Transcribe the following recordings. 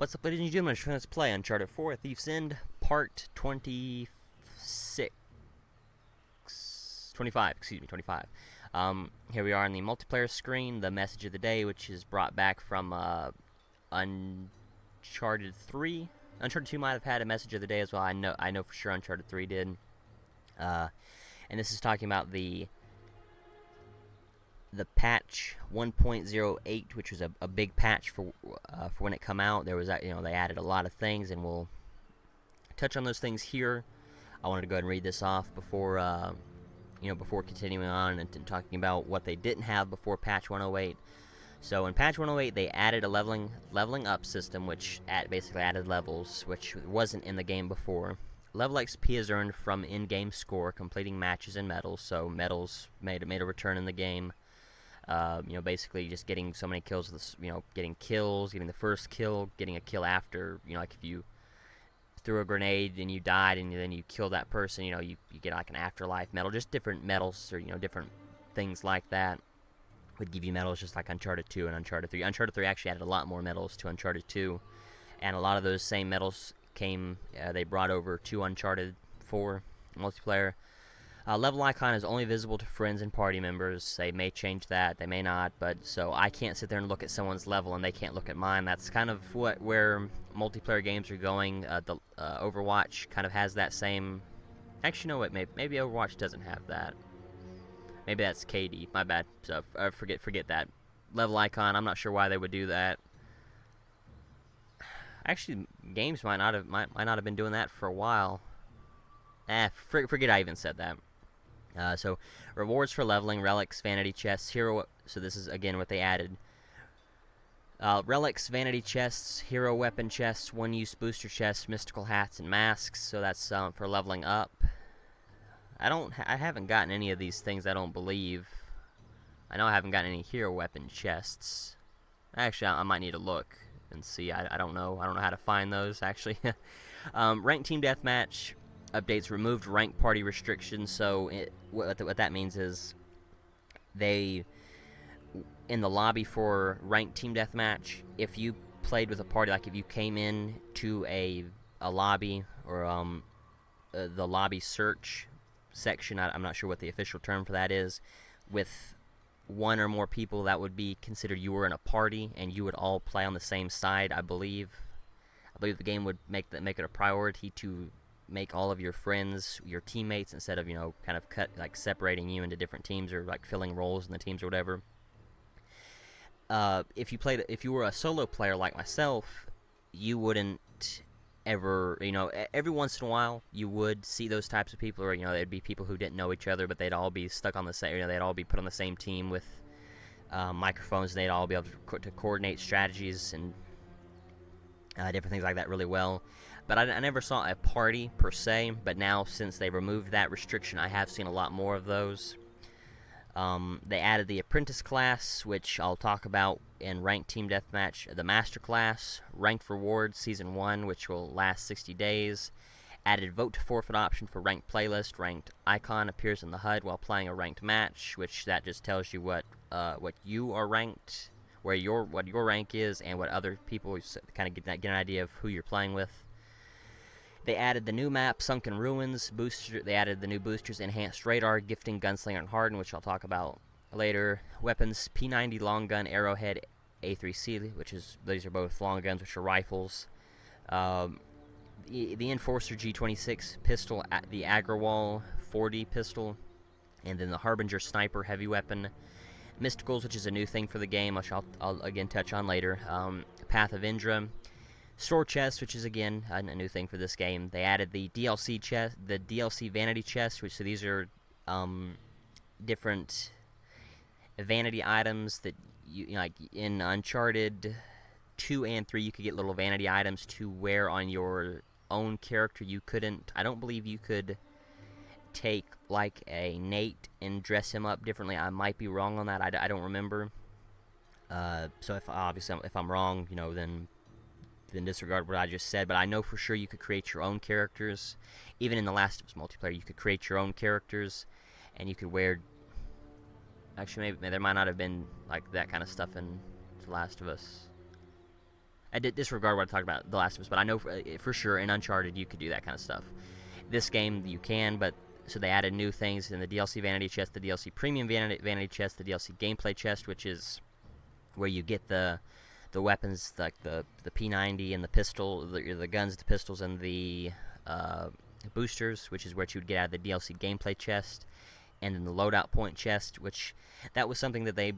What's up, ladies and gentlemen? Let's play Uncharted 4 Thief's End, Part 26. 25, excuse me, 25. Here we are on the multiplayer screen, the message of the day, which is brought back from Uncharted 3. Uncharted 2 might have had a message of the day as well. I know for sure Uncharted 3 did. And this is talking about the patch 1.08, which was a big patch for when it come out. There was they added a lot of things, and we'll touch on those things here. I wanted to go ahead and read this off before before continuing on and talking about what they didn't have before patch 108. So in patch 108, they added a leveling up system, which basically added levels, which wasn't in the game before. Level XP is earned from in-game score, completing matches and medals. So medals made a return in the game. Basically just getting so many kills, getting kills, getting the first kill, getting a kill after, like if you threw a grenade and you died and then you kill that person, you get like an afterlife medal, just different medals or, different things like that would give you medals, just like Uncharted 2 and Uncharted 3. Uncharted 3 actually added a lot more medals to Uncharted 2, and a lot of those same medals they brought over to Uncharted 4 multiplayer. Level icon is only visible to friends and party members. They may change that, they may not, but so I can't sit there and look at someone's level and they can't look at mine. That's kind of where multiplayer games are going. Overwatch kind of has that same. Actually, no, wait, maybe Overwatch doesn't have that. Maybe that's KD. My bad. So forget that level icon. I'm not sure why they would do that. Actually, games might not have been doing that for a while. Forget I even said that. So, rewards for leveling, relics, vanity chests, hero. So this is again what they added. Relics, vanity chests, hero weapon chests, one-use booster chests, mystical hats, and masks. So that's for leveling up. I haven't gotten any of these things. I don't believe. I know I haven't gotten any hero weapon chests. Actually, I might need to look and see. I don't know. I don't know how to find those actually. Ranked team deathmatch. Updates removed rank party restrictions, so what that means is in the lobby for ranked team deathmatch, if you played with a party, like if you came in to a lobby or the lobby search section, I'm not sure what the official term for that is, with one or more people, that would be considered you were in a party and you would all play on the same side. I believe the game would make it a priority to make all of your friends your teammates instead of kind of separating you into different teams or like filling roles in the teams or whatever. If you were a solo player like myself, you wouldn't ever, every once in a while you would see those types of people, or there'd be people who didn't know each other, but they'd all be stuck on the same, they'd all be put on the same team with microphones, and they'd all be able to coordinate strategies and different things like that really well. But I never saw a party per se, but now since they removed that restriction, I have seen a lot more of those. They added the apprentice class, which I'll talk about in ranked team deathmatch. The master class, ranked rewards season 1, which will last 60 days. Added vote to forfeit option for ranked playlist. Ranked icon appears in the HUD while playing a ranked match, which that just tells you what you are ranked, what your rank is, and what other people kind of get an idea of who you're playing with. They added the new map, Sunken Ruins. They added the new boosters, Enhanced Radar, Gifting, Gunslinger, and Harden, which I'll talk about later. Weapons, P90 long gun, Arrowhead, A3C, these are both long guns, which are rifles. The Enforcer G26 pistol, the Agrawal 40 pistol, and then the Harbinger Sniper heavy weapon. Mysticals, which is a new thing for the game, which I'll again touch on later. Path of Indra. Store chest, which is again a new thing for this game. They added the DLC chest, the DLC vanity chest, so these are different vanity items that you like in Uncharted 2 and 3. You could get little vanity items to wear on your own character. You couldn't. I don't believe you could take like a Nate and dress him up differently. I might be wrong on that. I don't remember. So if I'm wrong, then disregard what I just said, but I know for sure you could create your own characters. Even in the Last of Us multiplayer, you could create your own characters, and you could wear. Actually, maybe there might not have been like that kind of stuff in The Last of Us. I did disregard what I talked about The Last of Us, but I know for sure in Uncharted you could do that kind of stuff. This game you can, but so they added new things in the DLC vanity chest, the DLC premium vanity chest, the DLC gameplay chest, which is where you get the weapons like the P90 and the pistol, the guns, the pistols, and the boosters, which is what you would get out of the DLC gameplay chest, and then the loadout point chest, which that was something that they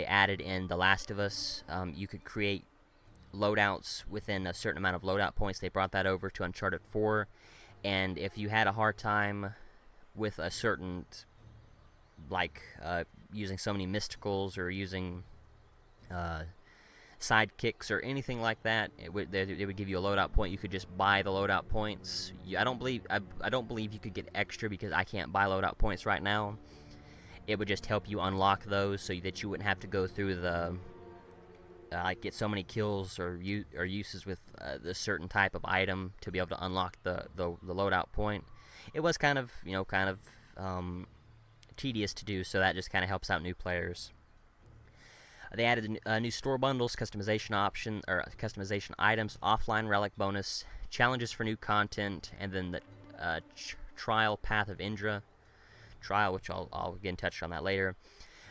added in The Last of Us. You could create loadouts within a certain amount of loadout points. They brought that over to Uncharted 4, and if you had a hard time with a certain, like using so many mysticals or using sidekicks or anything like that, it would give you a loadout point. You could just buy the loadout points. I don't believe you could get extra because I can't buy loadout points right now. It would just help you unlock those so that you wouldn't have to go through the get so many kills or uses with a certain type of item to be able to unlock the loadout point. It was kind of tedious to do, so that just kind of helps out new players. They added new store bundles, customization items, offline relic bonus, challenges for new content, and then the trial Path of Indra trial, which I'll again touch on that later.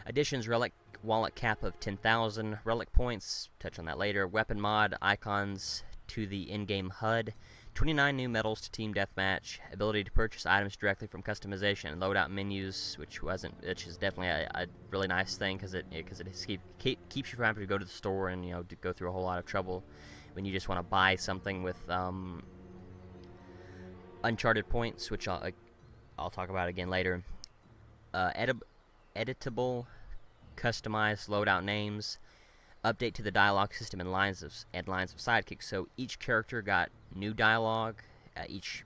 Additions, relic wallet cap of 10,000 relic points, touch on that later. Weapon mod, icons to the in-game HUD, 29 new medals to Team Deathmatch, ability to purchase items directly from customization and loadout menus, which is definitely a really nice thing because it keeps you from having to go to the store and to go through a whole lot of trouble when you just want to buy something with Uncharted points, which I'll talk about again later. Editable, customized loadout names, update to the dialogue system and lines of Sidekick. So each character got new dialogue, each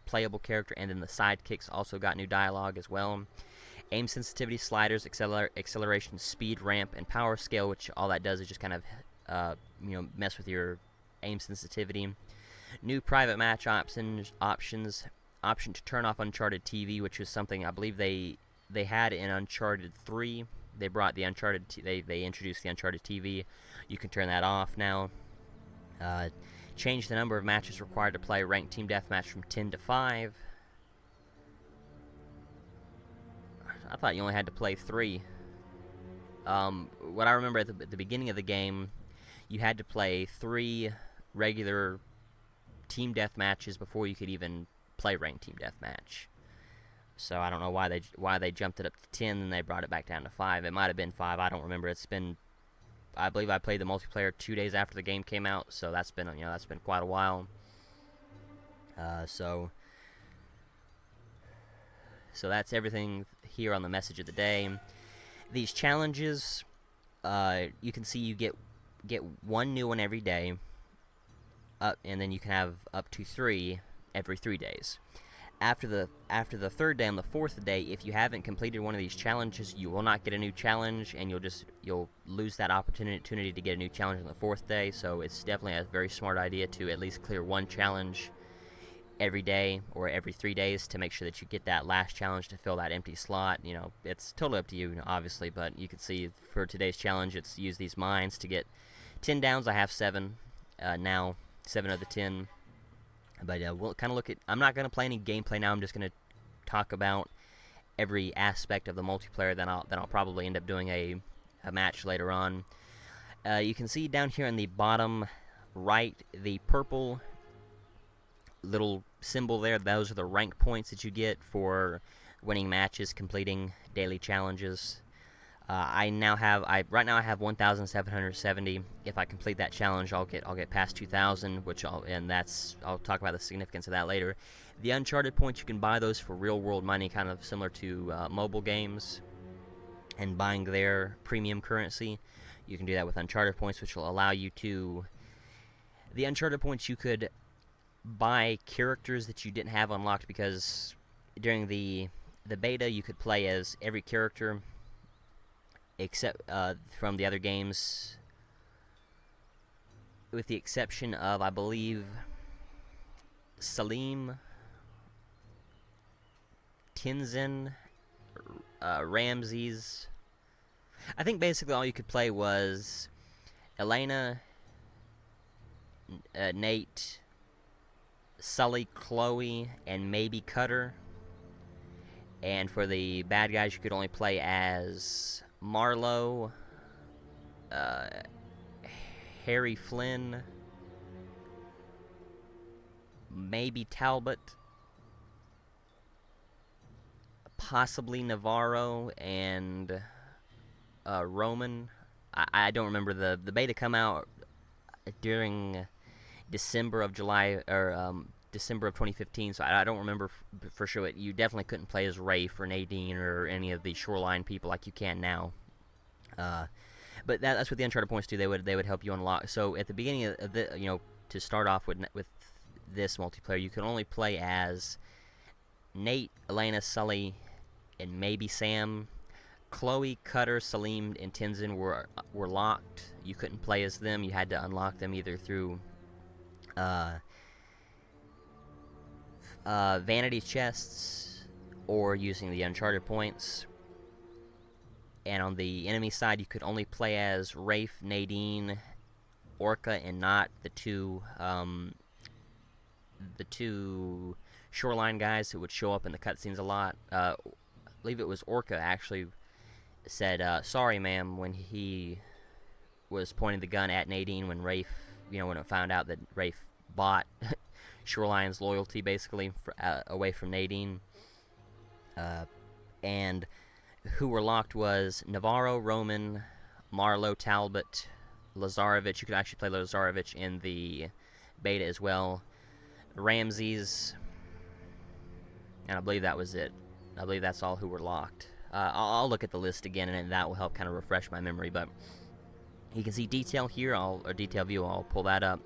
playable character, and then the sidekicks also got new dialogue as well. Aim sensitivity, sliders, acceleration, speed, ramp, and power scale, which all that does is just kind of mess with your aim sensitivity. New private match options, option to turn off Uncharted TV, which was something I believe they had in Uncharted 3. They brought the Uncharted. They introduced the Uncharted TV. You can turn that off now. Change the number of matches required to play ranked team deathmatch from 10 to 5. I thought you only had to play 3. What I remember at the beginning of the game, you had to play 3 regular team deathmatches before you could even play ranked team deathmatch. So I don't know why they jumped it up to 10 and they brought it back down to 5. It might have been 5. I don't remember. I believe I played the multiplayer 2 days after the game came out, so that's been quite a while. So that's everything here on the message of the day. These challenges, you can see you get one new one every day, and then you can have up to 3 every 3 days. After the 3rd day, on the 4th day, if you haven't completed one of these challenges, you will not get a new challenge, and you'll lose that opportunity to get a new challenge on the 4th day. So it's definitely a very smart idea to at least clear one challenge every day or every 3 days to make sure that you get that last challenge to fill that empty slot. It's totally up to you, obviously, but you can see for today's challenge, it's use these mines to get 10 downs. I have 7 now, 7 of the 10. But we'll kind of look at... I'm not going to play any gameplay now. I'm just going to talk about every aspect of the multiplayer. Then I'll probably end up doing a match later on. You can see down here in the bottom right, the purple little symbol there. Those are the rank points that you get for winning matches, completing daily challenges. Right now I have 1,770. If I complete that challenge, I'll get past 2,000, I'll talk about the significance of that later. The Uncharted points, you can buy those for real world money, kind of similar to mobile games, and buying their premium currency. You can do that with Uncharted points, which will allow you to... The Uncharted points, you could buy characters that you didn't have unlocked, because during the beta, you could play as every character except from the other games, with the exception of, I believe, Salim, Tenzin, Ramses. I think basically all you could play was Elena, Nate, Sully, Chloe, and maybe Cutter. And for the bad guys, you could only play as Marlowe, uh, Harry Flynn, maybe Talbot, possibly Navarro, and Roman. I don't remember the beta come out during December of December of 2015, so I don't remember for sure. You definitely couldn't play as Rafe or Nadine or any of the Shoreline people like you can now. But that's what the Uncharted points do. They would help you unlock. So at the beginning of the, to start off with this multiplayer, you can only play as Nate, Elena, Sully, and maybe Sam. Chloe, Cutter, Salim, and Tenzin were locked. You couldn't play as them. You had to unlock them either through vanity chests or using the Uncharted points. And on the enemy side, you could only play as Rafe, Nadine, Orca, and not the two Shoreline guys who would show up in the cutscenes a lot. I believe it was Orca actually said, sorry ma'am, when he was pointing the gun at Nadine when Rafe, when it found out that Rafe bought Shoreline's loyalty, basically, away from Nadine. And who were locked was Navarro, Roman, Marlowe, Talbot, Lazarevich. You could actually play Lazarevich in the beta as well. Ramses, and I believe that was it. I believe that's all who were locked. I'll look at the list again, and that will help kind of refresh my memory. But you can see detail here, or detail view. I'll pull that up.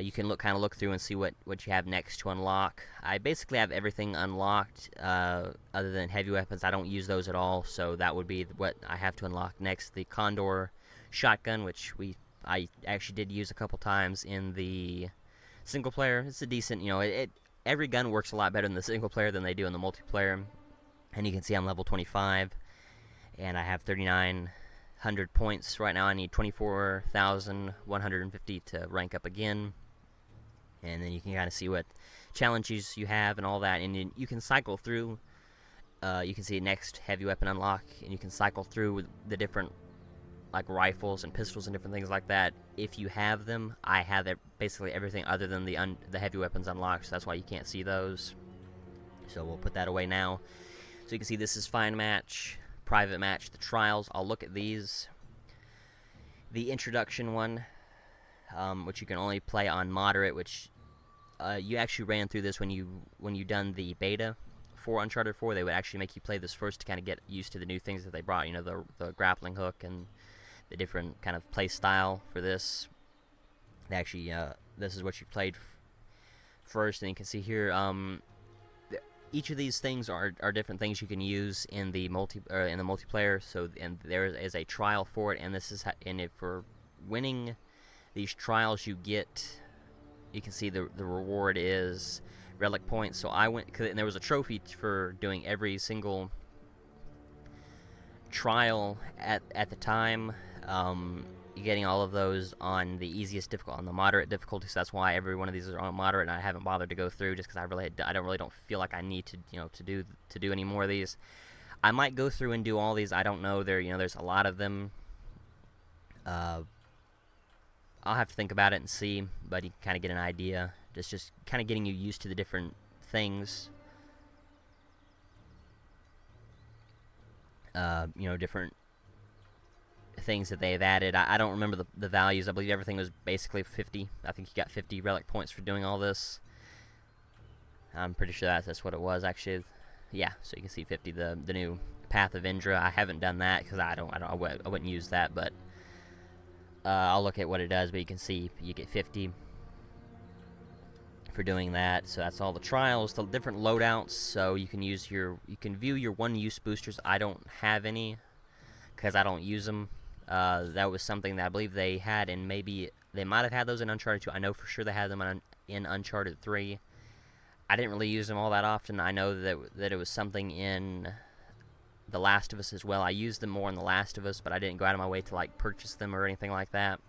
You can look through and see what you have next to unlock. I basically have everything unlocked, other than heavy weapons. I don't use those at all, so that would be what I have to unlock next. The Condor shotgun, which I actually did use a couple times in the single player. It's a decent, every gun works a lot better in the single player than they do in the multiplayer. And you can see I'm level 25, and I have 3,900 points right now. I need 24,150 to rank up again. And then you can kind of see what challenges you have and all that. And you can cycle through. You can see next heavy weapon unlock, and you can cycle through the different rifles and pistols and different things like that. If you have them, I have basically everything other than the heavy weapons unlocked. So that's why you can't see those. So we'll put that away now. So you can see this is Fine Match, Private Match, the Trials. I'll look at these. The introduction one, which you can only play on Moderate, which you actually ran through this when you done the beta for Uncharted 4. They would actually make you play this first to kind of get used to the new things that they brought. The grappling hook and the different kind of play style for this. They actually, this is what you played first, and you can see here. Each of these things are different things you can use in the multiplayer. So, and there is a trial for it, and this is for winning these trials, you can see the reward is relic points. So and there was a trophy for doing every single trial at the time. Getting all of those on the easiest difficulty, on the moderate difficulty. So that's why every one of these is on moderate, and I haven't bothered to go through just because I don't feel like I need to to do any more of these. I might go through and do all these. I don't know. There's a lot of them. I'll have to think about it and see, but you can kind of get an idea. Just kind of getting you used to the different things. Different things that they've added. I don't remember the values. I believe everything was basically 50. I think you got 50 relic points for doing all this. I'm pretty sure that's what it was, actually. Yeah, so you can see 50. The new Path of Indra. I haven't done that because I wouldn't use that, but I'll look at what it does. But you can see you get 50 for doing that. So that's all the trials, the different loadouts. So you can view your one-use boosters. I don't have any because I don't use them. That was something that I believe they had, and maybe they might have had those in Uncharted 2. I know for sure they had them in Uncharted 3. I didn't really use them all that often. I know that it was something in The Last of Us as well. I used them more in The Last of Us, but I didn't go out of my way to purchase them or anything like that.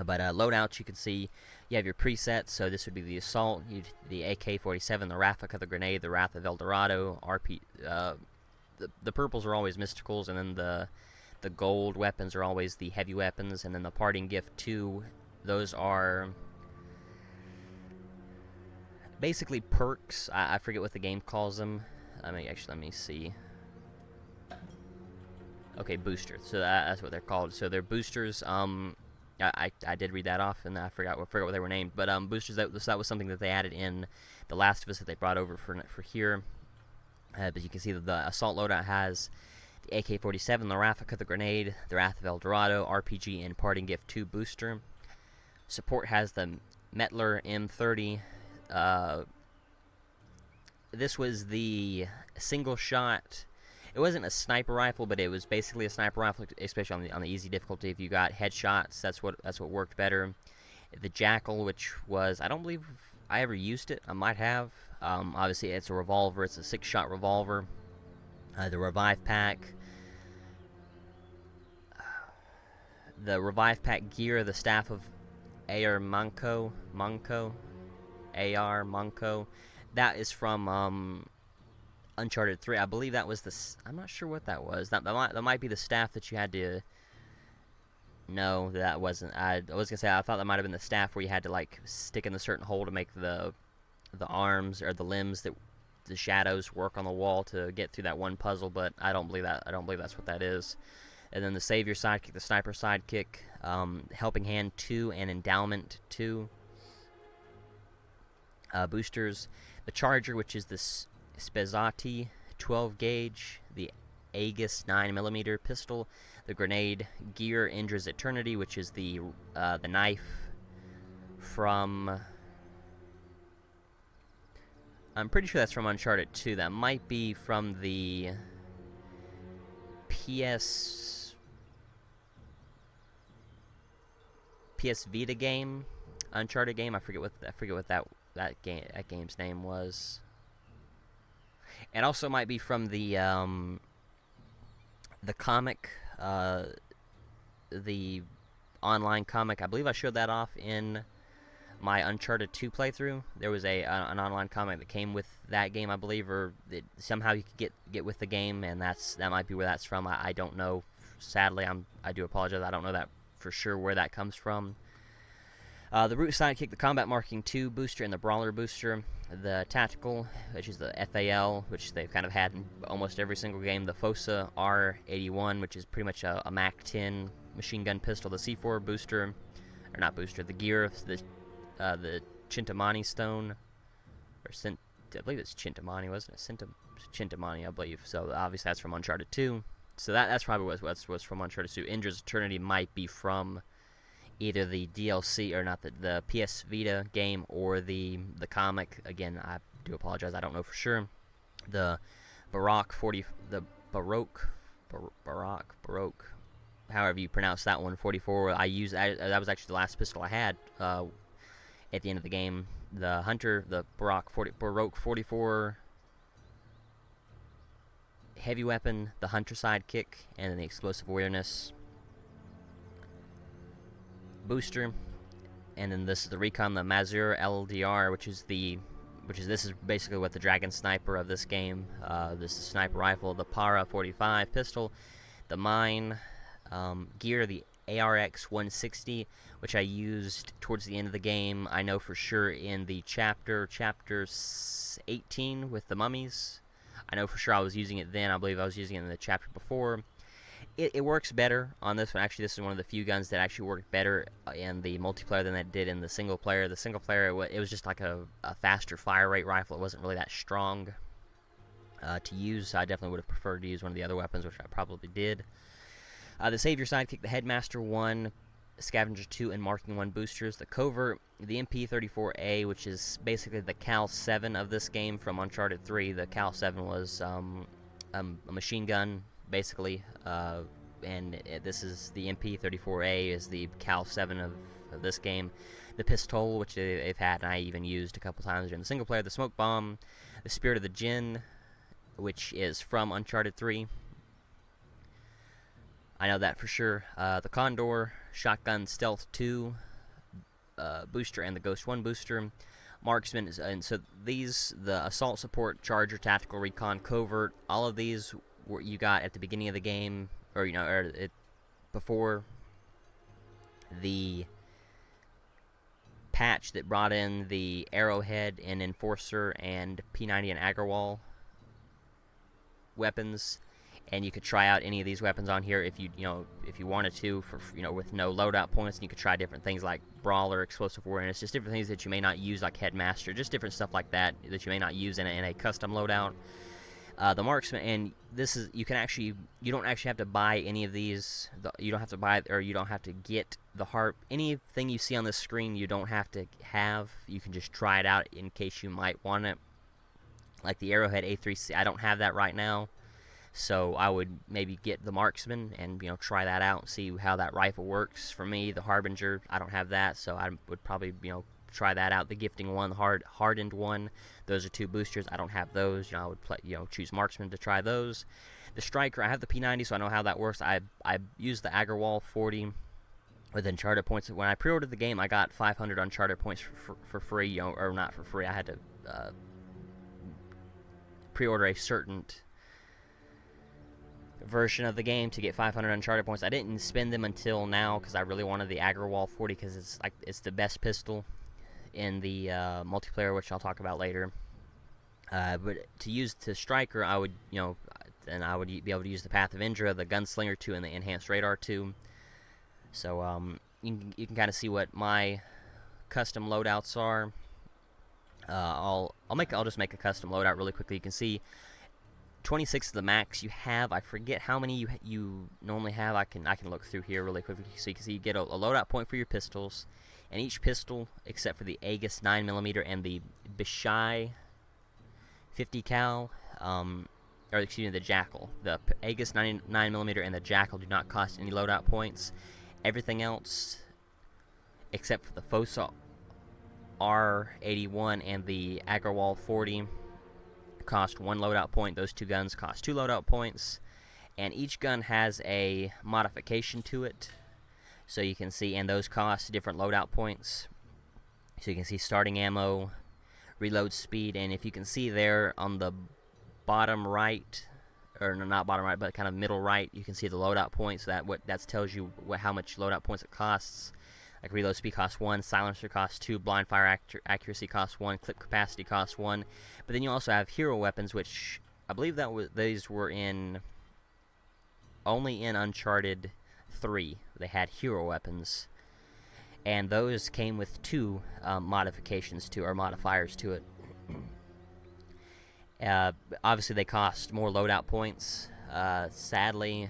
But loadouts, you can see you have your presets. So this would be the assault, the AK-47, the Raffica, the grenade, the Wrath of El Dorado, the purples are always mysticals, and then the gold weapons are always the heavy weapons, and then the parting gift 2, those are basically perks. I forget what the game calls them. Let me see. Okay, boosters. So that's what they're called. So they're boosters. I did read that off, and I forgot what they were named. But boosters. That was something that they added in The Last of Us that they brought over for here. But you can see that the assault loadout has the AK-47, the Raffica, the grenade, the Wrath of El Dorado, RPG, and Parting Gift 2 booster. Support has the Metler M30. This was the single shot. It wasn't a sniper rifle, but it was basically a sniper rifle, especially on the easy difficulty. If you got headshots, that's what worked better. The Jackal, which was, I don't believe I ever used it. I might have. Obviously, it's a revolver. It's a 6-shot revolver. The Revive Pack. The Revive Pack gear, the Staff of AR Manco. That is from Uncharted 3. I believe that was I'm not sure what that was. That might be the staff that you had to... No, that wasn't. I was gonna say, I thought that might have been the staff where you had to, like, stick in a certain hole to make the arms or the limbs that the shadows work on the wall to get through that one puzzle, but I don't believe that's what that is. And then the Savior Sidekick, the Sniper Sidekick, Helping Hand 2, and Endowment 2 boosters. The Charger, which is the Spezzati 12 gauge, the Aegis 9mm pistol, the Grenade gear, Indra's Eternity, which is the knife from... I'm pretty sure that's from Uncharted 2. That might be from the PS Vita game, Uncharted game. I forget what that game's name was. And also might be from the comic, the online comic. I believe I showed that off in my Uncharted 2 playthrough. There was an online comic that came with that game, I believe, or somehow you could get with the game, and that might be where that's from. I don't know. Sadly, I do apologize. I don't know that for sure where that comes from. The Root Sidekick, the Combat Marking 2 booster, and the Brawler booster. The Tactical, which is the FAL, which they've kind of had in almost every single game. The Fossa R81, which is pretty much a MAC-10 machine gun pistol. The C4 booster, or not booster, the gear, the Chintamani stone, or I believe it's Chintamani, wasn't it? Chintamani, I believe. So obviously that's from Uncharted 2. So that's probably what's from Uncharted 2. Indra's Eternity might be from either the DLC, or not, the PS Vita game, or the comic. Again, I do apologize, I don't know for sure. The Baroque, however you pronounce that one, 44. That was actually the last pistol I had at the end of the game. The Hunter, the Baroque 44 heavy weapon, the Hunter Sidekick, and then the Explosive Awareness booster. And then this is the Recon, the Mazur LDR, which is this is basically what the Dragon Sniper of this game. This is Sniper Rifle, the Para 45 pistol, the Mine gear, the ARX 160, which I used towards the end of the game. I know for sure in the chapter 18 with the mummies. I know for sure I was using it then. I believe I was using it in the chapter before. It works better on this one. Actually, this is one of the few guns that actually worked better in the multiplayer than it did in the single player. The single player, it was just like a faster fire rate rifle. It wasn't really that strong to use. I definitely would have preferred to use one of the other weapons, which I probably did. The Savior Sidekick, the Headmaster 1, Scavenger 2, and Marking 1 boosters. The Covert, the MP34A, which is basically the Cal 7 of this game from Uncharted 3. The Cal 7 was a machine gun, basically, and this is the MP34A is the Cal 7 of this game. The Pistol, which they've had, and I even used a couple times during the single player. The Smoke Bomb, the Spirit of the Jinn, which is from Uncharted 3. I know that for sure. The Condor, Shotgun Stealth 2 booster, and the Ghost 1 booster. Marksman is, and so these, the Assault Support, Charger, Tactical Recon, Covert, all of these were you got at the beginning of the game, or before the patch that brought in the Arrowhead and Enforcer and P90 and Agarwal weapons. And you could try out any of these weapons on here if if you wanted to, for with no loadout points. And you could try different things like Brawler, Explosive Awareness, just different things that you may not use, like Headmaster, just different stuff like that that you may not use in a custom loadout. The Marksman, and this is you don't actually have to buy any of these. You don't have to buy, or you don't have to get the harp. Anything you see on this screen, you don't have to have. You can just try it out in case you might want it. Like the Arrowhead A3C, I don't have that right now. So I would maybe get the Marksman and try that out and see how that rifle works. For me, the Harbinger, I don't have that, so I would probably try that out. The Gifting one, the Hardened one, those are two boosters. I don't have those. I would choose Marksman to try those. The Striker, I have the P90, so I know how that works. I used the Agarwal 40 with Uncharted points. When I pre-ordered the game, I got 500 Uncharted points for free, or not for free. I had to pre-order a certain version of the game to get 500 Uncharted points. I didn't spend them until now because I really wanted the Agarwal 40 because it's the best pistol in the multiplayer, which I'll talk about later. But to use the Striker, I would then I would be able to use the Path of Indra, the Gunslinger 2, and the Enhanced Radar 2. So you can kind of see what my custom loadouts are. I'll just make a custom loadout really quickly. You can see 26 is the max you have. I forget how many you normally have. I can look through here really quickly. So you can see you get a loadout point for your pistols, and each pistol, except for the Aegis 9mm and the Bishai 50 cal, or excuse me, the Jackal. The Aegis 9mm and the Jackal do not cost any loadout points. Everything else, except for the Fosa R81 and the Agarwal 40, cost 1 loadout point. Those two guns cost 2 loadout points, and each gun has a modification to it, so you can see, and those cost different loadout points. So you can see starting ammo, reload speed, and if you can see there on the bottom right, or not bottom right, but kind of middle right, you can see the loadout points. That tells you how much loadout points it costs. Like reload speed costs 1, silencer costs 2, blind fire accuracy costs 1, clip capacity costs 1. But then you also have hero weapons, which I believe these were only in Uncharted 3. They had hero weapons, and those came with 2 modifications or modifiers to it. Obviously, they cost more loadout points. Sadly,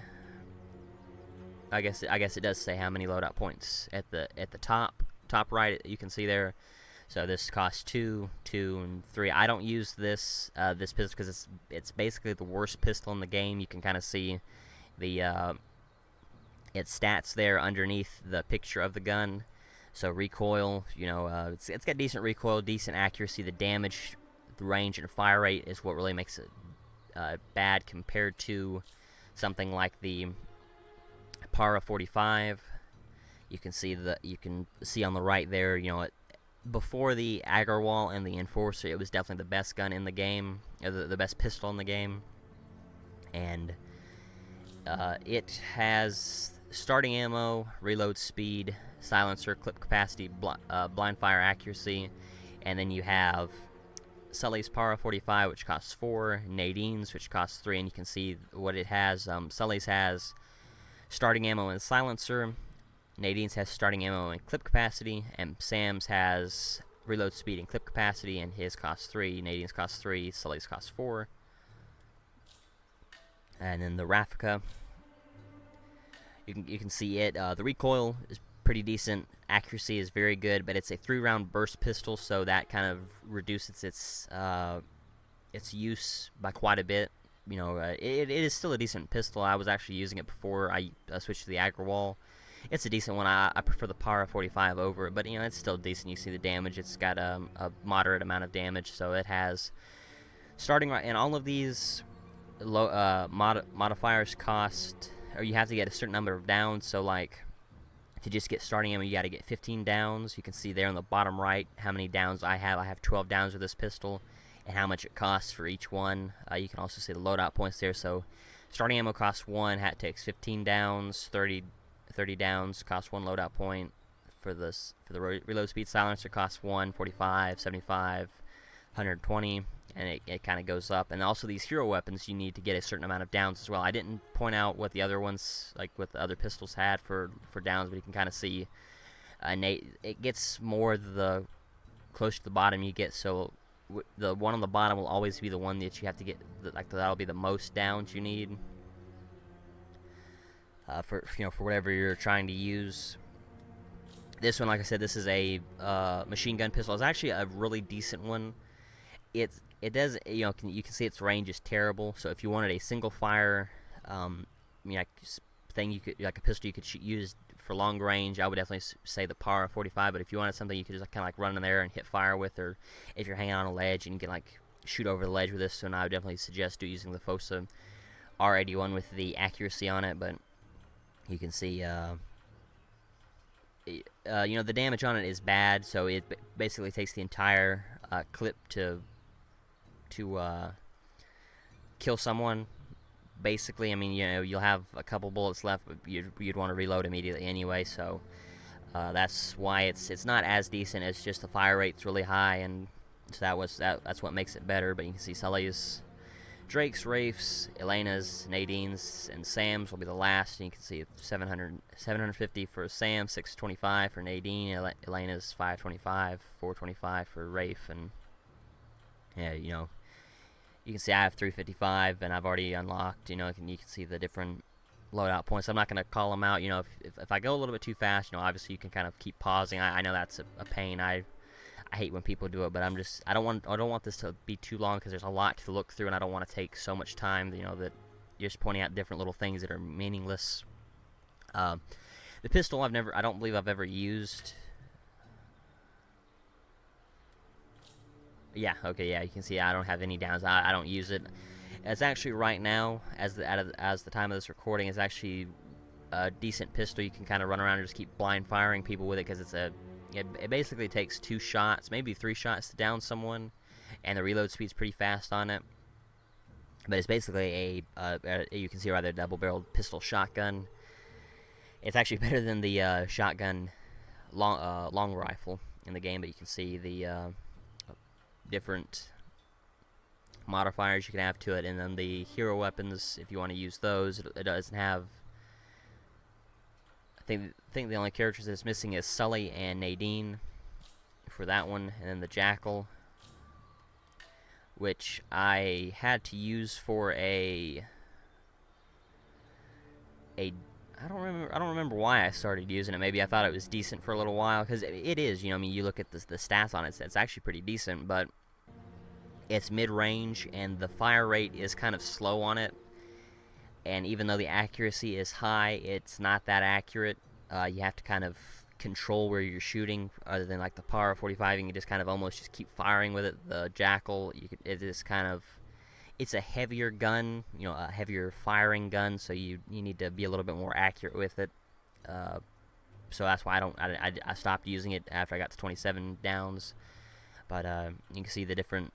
I guess it does say how many loadout points at the top right. You can see there. So this costs 2, 2, and 3. I don't use this pistol because it's basically the worst pistol in the game. You can kind of see the its stats there underneath the picture of the gun. So recoil, it's got decent recoil, decent accuracy. The damage, the range, and fire rate is what really makes it bad compared to something like the Para 45. You can see on the right there, before the Agarwal and the Enforcer, it was definitely the best gun in the game, or the best pistol in the game. And it has starting ammo, reload speed, silencer, clip capacity, blind fire accuracy, and then you have Sully's Para 45, which costs 4, Nadine's, which costs 3, and you can see what it has. Sully's has starting ammo and silencer, Nadine's has starting ammo and clip capacity, and Sam's has reload speed and clip capacity, and his costs 3, Nadine's costs 3, Sully's costs 4. And then the Rafika, you can see it. The recoil is pretty decent, accuracy is very good, but it's a 3-round burst pistol, so that kind of reduces its use by quite a bit. It is still a decent pistol. I was actually using it before I switched to the Agarwal. It's a decent one. I prefer the Para 45 over it, but it's still decent. You see the damage. It's got a moderate amount of damage, so it has starting right. And all of these modifiers cost or you have to get a certain number of downs. So like to just get starting ammo, you got to get 15 downs. You can see there on the bottom right how many downs I have. I have 12 downs with this pistol, and how much it costs for each one. You can also see the loadout points there. So starting ammo costs 1, hat takes 15 downs, 30 downs costs 1 loadout point. For the reload speed silencer costs 1, 45, 75, 120, and it kind of goes up. And also these hero weapons, you need to get a certain amount of downs as well. I didn't point out what the other ones, like what the other pistols had for downs, but you can kind of see it gets more the closer to the bottom you get. So the one on the bottom will always be the one that you have to get, that'll be the most downs you need for whatever you're trying to use. This one, like I said, this is a machine gun pistol. It's actually a really decent one. It does, you can see its range is terrible. So if you wanted a single fire, thing you could, like a pistol you could use for long range, I would definitely say the Power 45. But if you wanted something you could just kind of like run in there and hit fire with, or if you're hanging on a ledge and you can like shoot over the ledge with this one, I would definitely suggest using the Fosa R81 with the accuracy on it. But you can see. The damage on it is bad, so it basically takes the entire clip to kill someone. Basically, I mean, you'll have a couple bullets left, but you'd want to reload immediately anyway. So that's why it's not as decent. It's just the fire rate's really high, and so that's what makes it better. But you can see Sully's, Drake's, Rafe's, Elena's, Nadine's, and Sam's will be the last. And you can see 750 for Sam, 625 for Nadine, Elena's 525, 425 for Rafe, and yeah, you can see I have 355, and I've already unlocked. You can see the different loadout points. I'm not going to call them out. If I go a little bit too fast, obviously you can kind of keep pausing. I know that's a pain. I hate when people do it, but I don't want this to be too long because there's a lot to look through, and I don't want to take so much time. That you're just pointing out different little things that are meaningless. The pistol I don't believe I've ever used. Yeah, okay, yeah, you can see I don't have any downs. I don't use it. It's actually right now, as the time of this recording, it's actually a decent pistol. You can kind of run around and just keep blind firing people with it because it basically takes 2 shots, maybe 3 shots to down someone, and the reload speed's pretty fast on it. But it's basically you can see right there, double-barreled pistol shotgun. It's actually better than the shotgun long rifle in the game, but you can see the different modifiers you can have to it, and then the hero weapons, if you want to use those, it doesn't have. I think the only characters that's missing is Sully and Nadine for that one, and then the Jackal, which I had to use for I don't remember why I started using it. Maybe I thought it was decent for a little while, because it is. You look at the stats on it, it's actually pretty decent, but it's mid-range, and the fire rate is kind of slow on it. And even though the accuracy is high, it's not that accurate. You have to kind of control where you're shooting, other than like the Power 45. You can just kind of almost just keep firing with it. The Jackal, it is kind of, it's a heavier gun, a heavier firing gun, so you need to be a little bit more accurate with it. So that's why I stopped using it after I got to 27 downs. But you can see the different,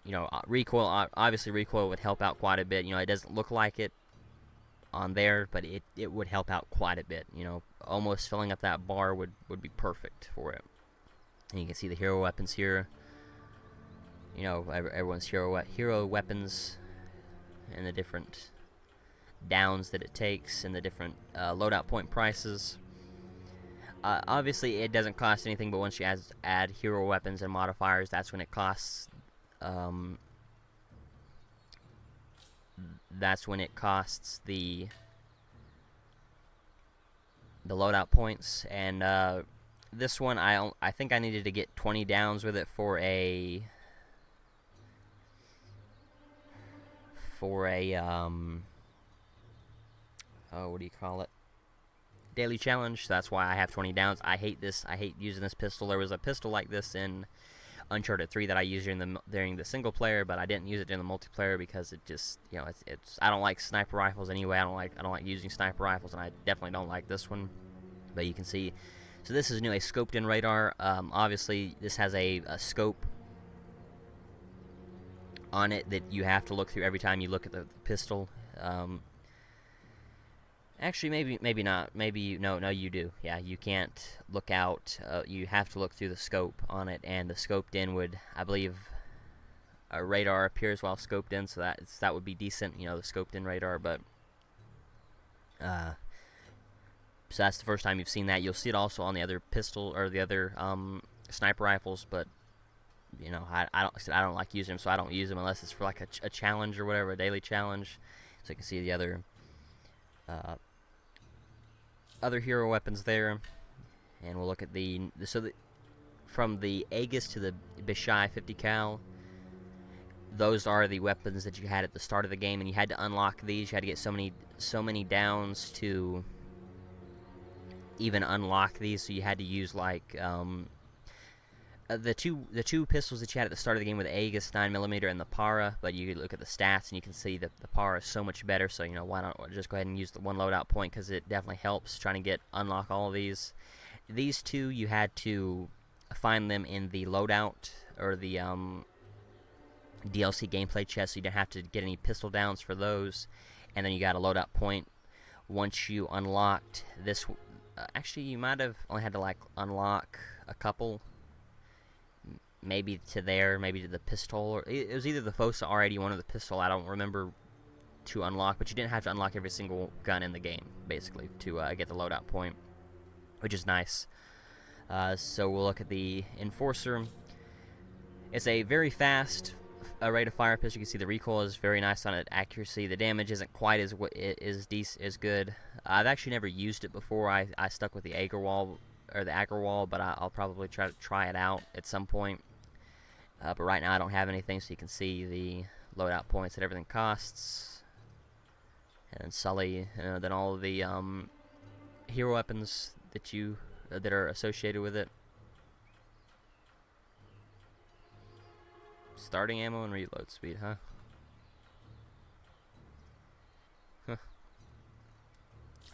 recoil. Obviously, recoil would help out quite a bit. It doesn't look like it on there, but it would help out quite a bit. Almost filling up that bar would be perfect for it. And you can see the hero weapons here. Everyone's hero weapons, and the different downs that it takes, and the different loadout point prices. Obviously, it doesn't cost anything, but once you add hero weapons and modifiers, that's when it costs. That's when it costs the loadout points. And this one, I think I needed to get 20 downs with it for a what do you call it? Daily challenge. So that's why I have 20 downs. I hate this. I hate using this pistol. There was a pistol like this in Uncharted 3 that I used during the single player, but I didn't use it during the multiplayer because it just, it's I don't like sniper rifles anyway. I don't like using sniper rifles, and I definitely don't like this one. But you can see, so this is new, a scoped-in radar. Obviously, this has a scope on it that you have to look through every time you look at the pistol. Actually, maybe not. Maybe no, you do. Yeah, you can't look out. You have to look through the scope on it, and the scoped in would, I believe, a radar appears while scoped in, so that would be decent. The scoped in radar, but so that's the first time you've seen that. You'll see it also on the other pistol or the other sniper rifles, but I don't like using them, so I don't use them unless it's for like a challenge or whatever, a daily challenge. So you can see the other hero weapons there, and we'll look at from the Aegis to the Bishai 50 cal. Those are the weapons that you had at the start of the game, and you had to unlock these. You had to get so many downs to even unlock these. So you had to use like the two pistols that you had at the start of the game were the Aegis 9mm and the Para. But you look at the stats and you can see that the Para is so much better. So why not just go ahead and use the one loadout point, because it definitely helps trying to unlock all of these. These two you had to find them in the loadout or the DLC gameplay chest, so you didn't have to get any pistol downs for those. And then you got a loadout point once you unlocked this. Actually, you might have only had to like unlock a couple, maybe to the pistol, or it was either the Fossa R81 or the pistol. I don't remember to unlock, but you didn't have to unlock every single gun in the game basically to get the loadout point, which is nice. So we'll look at the Enforcer. It's a very fast rate of fire pistol. You can see the recoil is very nice on it. Accuracy, the damage isn't quite as good. I've actually never used it before. I stuck with the Agarwal, but I'll probably try it out at some point. But right now I don't have anything, so you can see the loadout points that everything costs, and Sully, then all of the hero weapons that are associated with it. Starting ammo and reload speed, huh?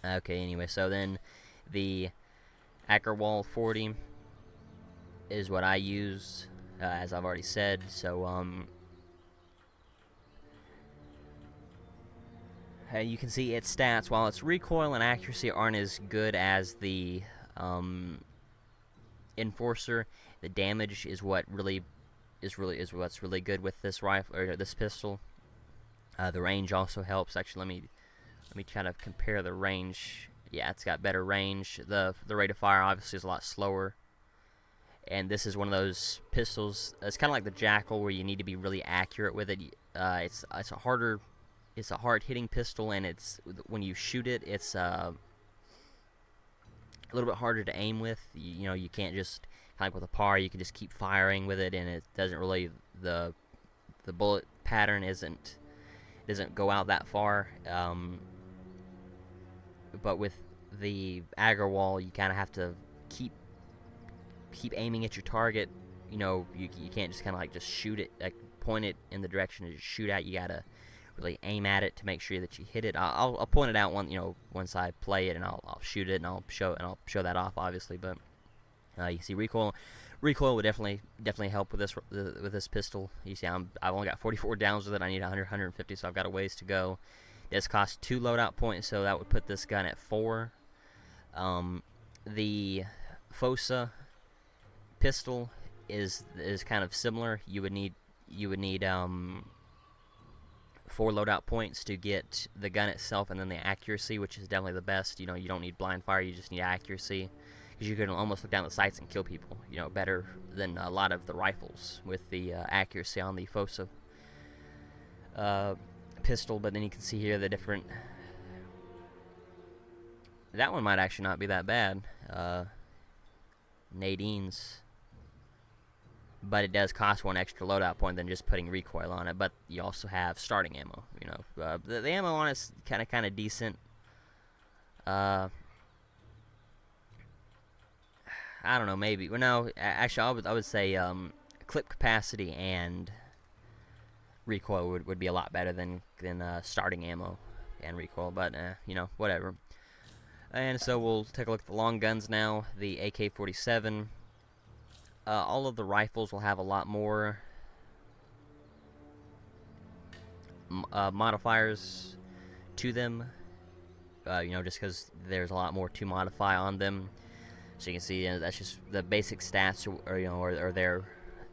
Okay, anyway, so then the Agarwal 40 is what I use, as I've already said. So you can see its stats. While its recoil and accuracy aren't as good as the Enforcer, the damage is what's really good with this rifle or this pistol. The range also helps. Actually, let me try to compare the range. Yeah, it's got better range. The rate of fire obviously is a lot slower. And this is one of those pistols. It's kind of like the Jackal, where you need to be really accurate with it. It's a hard hitting pistol, and when you shoot it, it's a little bit harder to aim with. You can't just, kind of like with a PAR, you can just keep firing with it, and it doesn't really, the bullet pattern doesn't go out that far. But with the Agarwal, you kind of have to keep aiming at your target. You can't just kind of like just shoot it, like point it in the direction to shoot at. You gotta really aim at it to make sure that you hit it. I'll point it out once I play it, and I'll shoot it, and I'll show that off, obviously. But you see recoil would definitely help with this pistol. You see I've only got 44 downs with it. I need 150, so I've got a ways to go. This costs 2 loadout points, so that would put this gun at 4. The Fossa pistol is kind of similar. You would need 4 loadout points to get the gun itself, and then the accuracy, which is definitely the best. You don't need blind fire, you just need accuracy, because you can almost look down the sights and kill people, better than a lot of the rifles with the accuracy on the Fossa pistol. But then you can see here the different. That one might actually not be that bad. Nadine's. But it does cost 1 extra loadout point than just putting recoil on it. But you also have starting ammo. The ammo on it's kind of decent. I don't know, maybe. Well, no, actually, I would say clip capacity and recoil would be a lot better than starting ammo and recoil, but you know, whatever. And so we'll take a look at the long guns now. The AK-47. All of the rifles will have a lot more modifiers to them. You know, just because there's a lot more to modify on them. So you can see that's just the basic stats, or you know, are there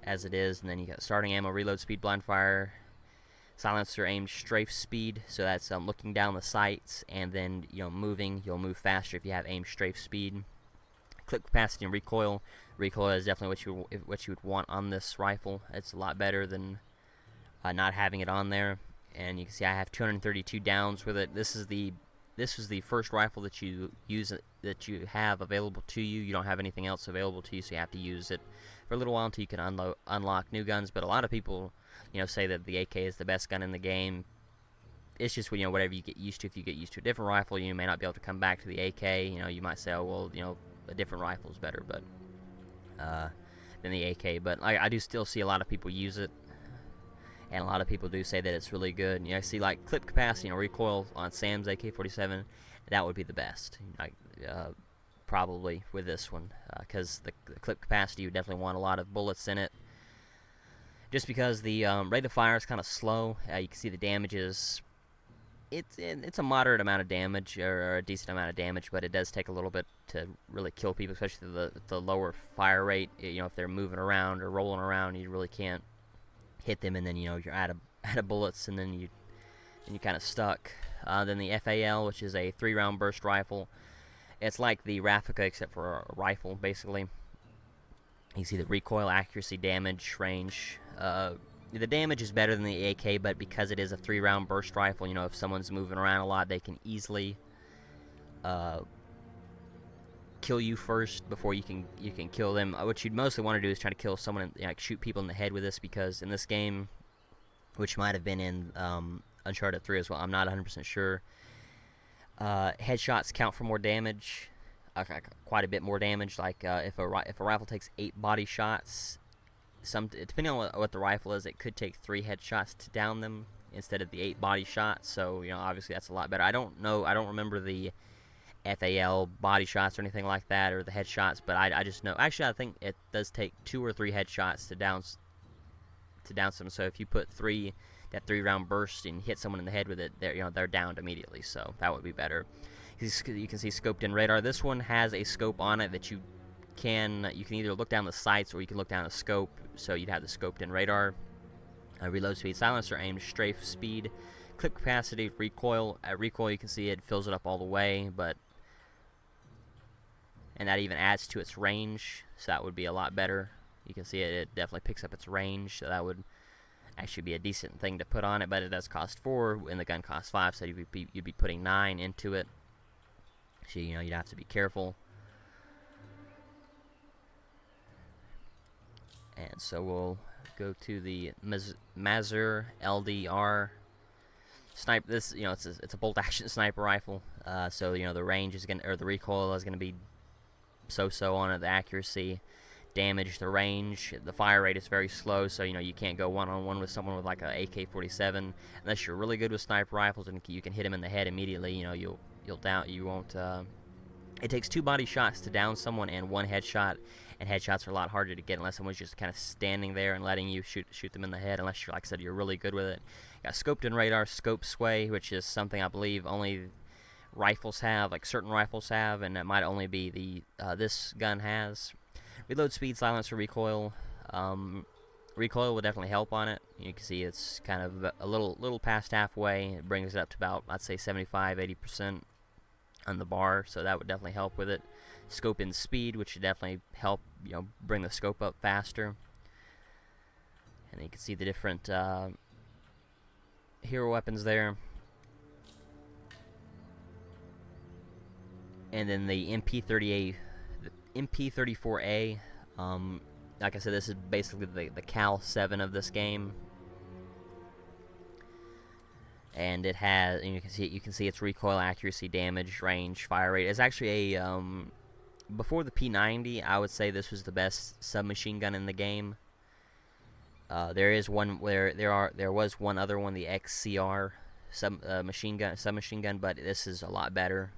as it is. And then you got starting ammo, reload speed, blind fire, silencer aimed strafe speed. So that's looking down the sights, and then you know, moving. You'll move faster if you have aimed strafe speed. Clip capacity and recoil. Recoil is definitely what you would want on this rifle. It's a lot better than not having it on there. And you can see I have 232 downs with it. This was the first rifle that you have available to you. You don't have anything else available to you, so you have to use it for a little while until you can unlock new guns. But a lot of people, you know, say that the AK is the best gun in the game. It's just, you know, whatever you get used to. If you get used to a different rifle, you may not be able to come back to the AK. You know, you might say, oh well, you know, a different rifle is better, but than the AK. But I do still see a lot of people use it. And a lot of people do say that it's really good. You know, I see like clip capacity and recoil on Sam's AK-47. That would be the best, probably with this one, because the clip capacity, you definitely want a lot of bullets in it. Just because the rate of fire is kind of slow. You can see the damage is it's a moderate amount of damage, or a decent amount of damage, but it does take a little bit to really kill people, especially the lower fire rate. You know, if they're moving around or rolling around, you really can't hit them, and then you know, you're out of bullets, and then you're kind of stuck. Then the FAL, which is a 3-round burst rifle. It's like the Raffica except for a rifle, basically. You can see the recoil, accuracy, damage, range. The damage is better than the AK, but because it is a 3-round burst rifle, you know, if someone's moving around a lot, they can easily kill you first before you can kill them. What you'd mostly want to do is try to kill someone, and like shoot people in the head with this, because in this game, which might have been in Uncharted 3 as well, I'm not 100% sure, headshots count for more damage, quite a bit more damage. Like if a rifle takes 8 body shots, depending on what the rifle is, it could take 3 headshots to down them instead of the 8 body shots. So you know, obviously that's a lot better. I don't remember the FAL body shots or anything like that, or the headshots, but I just know, actually I think it does take 2 or 3 headshots to down some. So if you put that 3-round burst and hit someone in the head with it, they're downed immediately. So that would be better. You can see scoped in radar. This one has a scope on it that you can either look down the sights or you can look down the scope. So you'd have the scoped in radar. Reload speed, silencer aimed strafe speed, clip capacity, recoil. At recoil, you can see it fills it up all the way, and that even adds to its range, so that would be a lot better. You can see it definitely picks up its range, so that would actually be a decent thing to put on it, but it does cost 4, and the gun costs 5, so you'd be putting 9 into it. So, you know, you'd have to be careful. And so we'll go to the Mazur LDR sniper. This, you know, it's a bolt action sniper rifle. So you know, the range is the recoil is gonna be so on it. The accuracy, damage, the range, the fire rate is very slow. So you know, you can't go one-on-one with someone with like a AK-47 unless you're really good with sniper rifles and you can hit him in the head immediately. You know, you won't. It takes 2 body shots to down someone and 1 headshot, and headshots are a lot harder to get unless someone's just kind of standing there and letting you shoot them in the head, unless you're, like I said, you're really good with it. Got scoped in radar, scope sway, which is something I believe only rifles have, like certain rifles have, and it might only be this gun has. Reload speed, silencer, recoil. Recoil will definitely help on it. You can see it's kind of a little past halfway. It brings it up to about, I'd say, 75-80% on the bar, so that would definitely help with it. Scope in speed, which would definitely help, you know, bring the scope up faster. And you can see the different hero weapons there. And then the MP34A. Like I said, this is basically the Cal 7 of this game. And it has, and you can see its recoil, accuracy, damage, range, fire rate. It's actually a before the P90, I would say this was the best submachine gun in the game. There was one other one, the XCR submachine gun, but this is a lot better.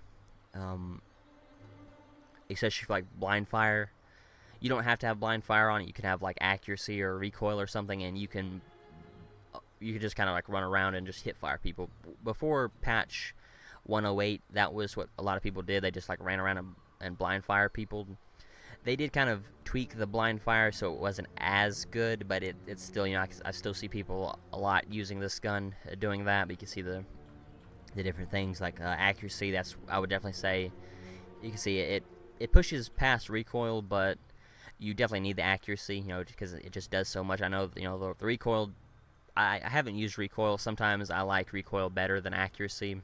Especially for like blind fire. You don't have to have blind fire on it. You can have like accuracy or recoil or something, and you can just kind of like run around and just hit fire people. Before patch 108, that was what a lot of people did. They just like ran around and blind fire people. They did kind of tweak the blind fire so it wasn't as good, but it's still, I still see people a lot using this gun doing that. But you can see the different things like accuracy. That's, I would definitely say, you can see it pushes past recoil, but you definitely need the accuracy, because it just does so much. I know, the recoil, I haven't used recoil. Sometimes I like recoil better than accuracy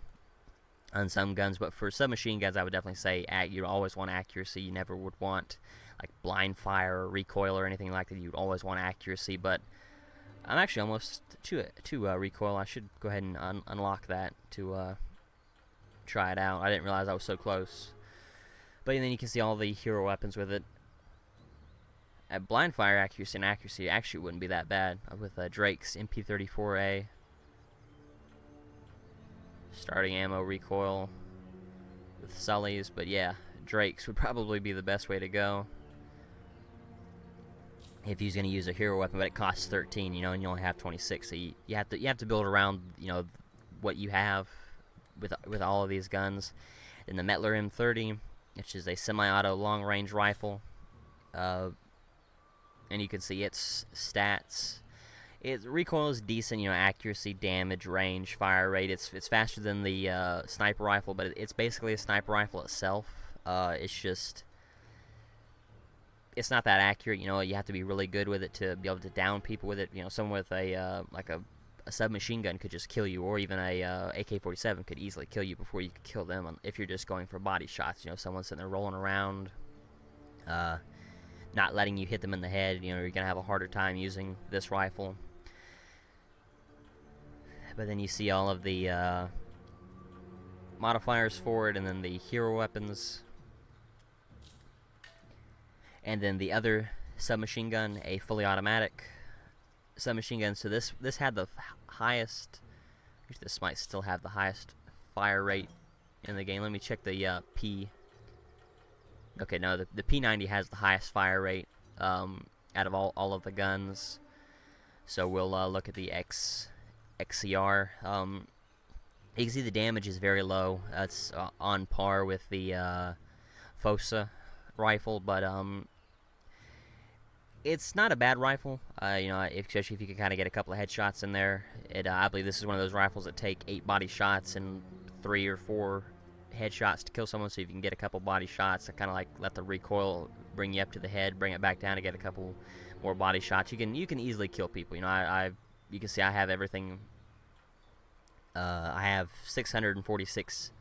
on some guns, but for submachine guns, I would definitely say you always want accuracy. You never would want like blind fire or recoil or anything like that. You'd always want accuracy, but I'm actually almost to recoil. I should go ahead and unlock that to try it out. I didn't realize I was so close. But then you can see all the hero weapons with it. At blind fire accuracy actually wouldn't be that bad with Drake's MP34A. Starting ammo recoil with Sully's, but yeah, Drake's would probably be the best way to go if he's going to use a hero weapon, but it costs 13, and you only have 26, so you have to build around, what you have with all of these guns. And the Metler M30, which is a semi-auto long-range rifle, and you can see its stats. Recoil is decent, accuracy, damage, range, fire rate. It's faster than the sniper rifle, but it's basically a sniper rifle itself. It's not that accurate. You have to be really good with it to be able to down people with it. Someone with a submachine gun could just kill you, or even a AK-47 could easily kill you before you could kill them if you're just going for body shots. Someone sitting there rolling around, not letting you hit them in the head. You're gonna have a harder time using this rifle. But then you see all of the modifiers for it, and then the hero weapons, and then the other submachine gun, a fully automatic submachine gun. So this had the highest. This might still have the highest fire rate in the game. Let me check the P. Okay, no, the P90 has the highest fire rate out of all of the guns. So we'll look at the XCR. You can see the damage is very low. That's on par with the Fosa rifle, but it's not a bad rifle. Especially if you can kind of get a couple of headshots in there. I believe this is one of those rifles that take 8 body shots and 3 or 4 headshots to kill someone. So if you can get a couple body shots, to kind of like let the recoil bring you up to the head, bring it back down to get a couple more body shots, you can easily kill people. You can see I have everything. I have 646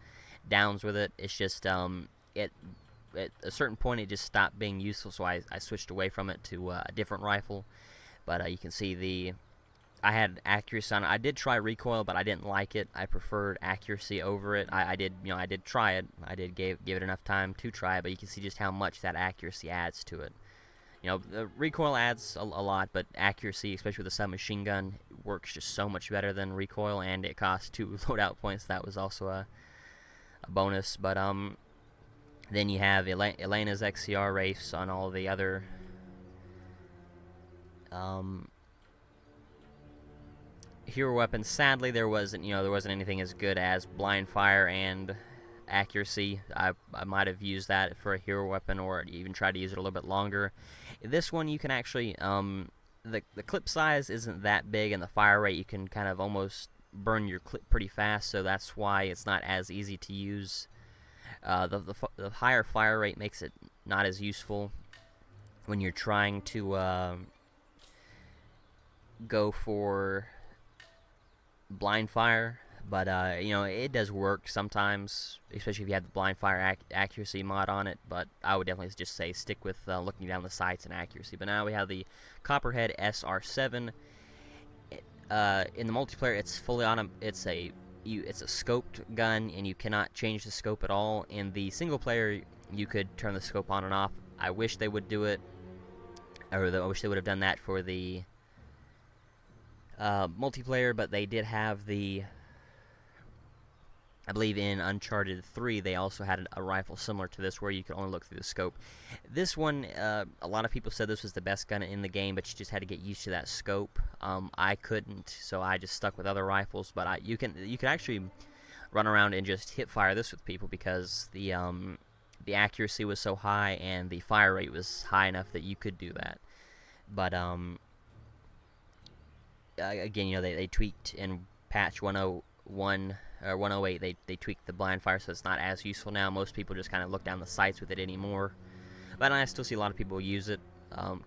downs with it. It's just at a certain point it just stopped being useful, so I switched away from it to a different rifle. But you can see I had accuracy on it. I did try recoil, but I didn't like it. I preferred accuracy over it. I did try it. I did give it enough time to try it, but you can see just how much that accuracy adds to it. The recoil adds a lot, but accuracy, especially with a submachine gun, works just so much better than recoil, and it costs 2 loadout points. That was also a bonus. But then you have Elena's XCR race on all the other hero weapons. Sadly, there wasn't anything as good as blind fire and accuracy. I might have used that for a hero weapon, or even tried to use it a little bit longer. This one you can actually the clip size isn't that big, and the fire rate, you can kind of almost burn your clip pretty fast, so that's why it's not as easy to use. The higher fire rate makes it not as useful when you're trying to go for blind fire, but it does work sometimes, especially if you have the blind fire accuracy mod on it. But I would definitely just say stick with looking down the sights and accuracy. But now we have the Copperhead SR7. In the multiplayer, it's fully on. It's a scoped gun, and you cannot change the scope at all. In the single player, you could turn the scope on and off. I wish they would do it, or I wish they would have done that for the multiplayer, but they did have the, I believe in Uncharted 3, they also had a rifle similar to this where you could only look through the scope. This one, a lot of people said this was the best gun in the game, but you just had to get used to that scope. I couldn't, so I just stuck with other rifles. But you can actually run around and just hip fire this with people because the accuracy was so high and the fire rate was high enough that you could do that. But again, you know, they tweaked in patch 101 or 108. They tweaked the blind fire, so it's not as useful now. Most people just kind of look down the sights with it anymore. But I still see a lot of people use it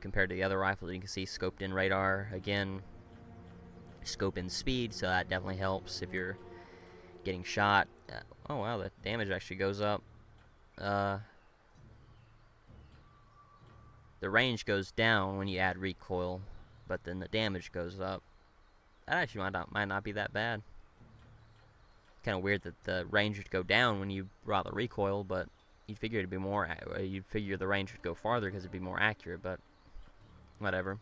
compared to the other rifles. You can see scoped in radar again, scope in speed, so that definitely helps if you're getting shot. Oh wow, the damage actually goes up. The range goes down when you add recoil, but then the damage goes up. That actually might not be that bad. Kind of weird that the range would go down when you brought the recoil, but you'd figure it'd be more. You'd figure the range would go farther because it'd be more accurate, but whatever.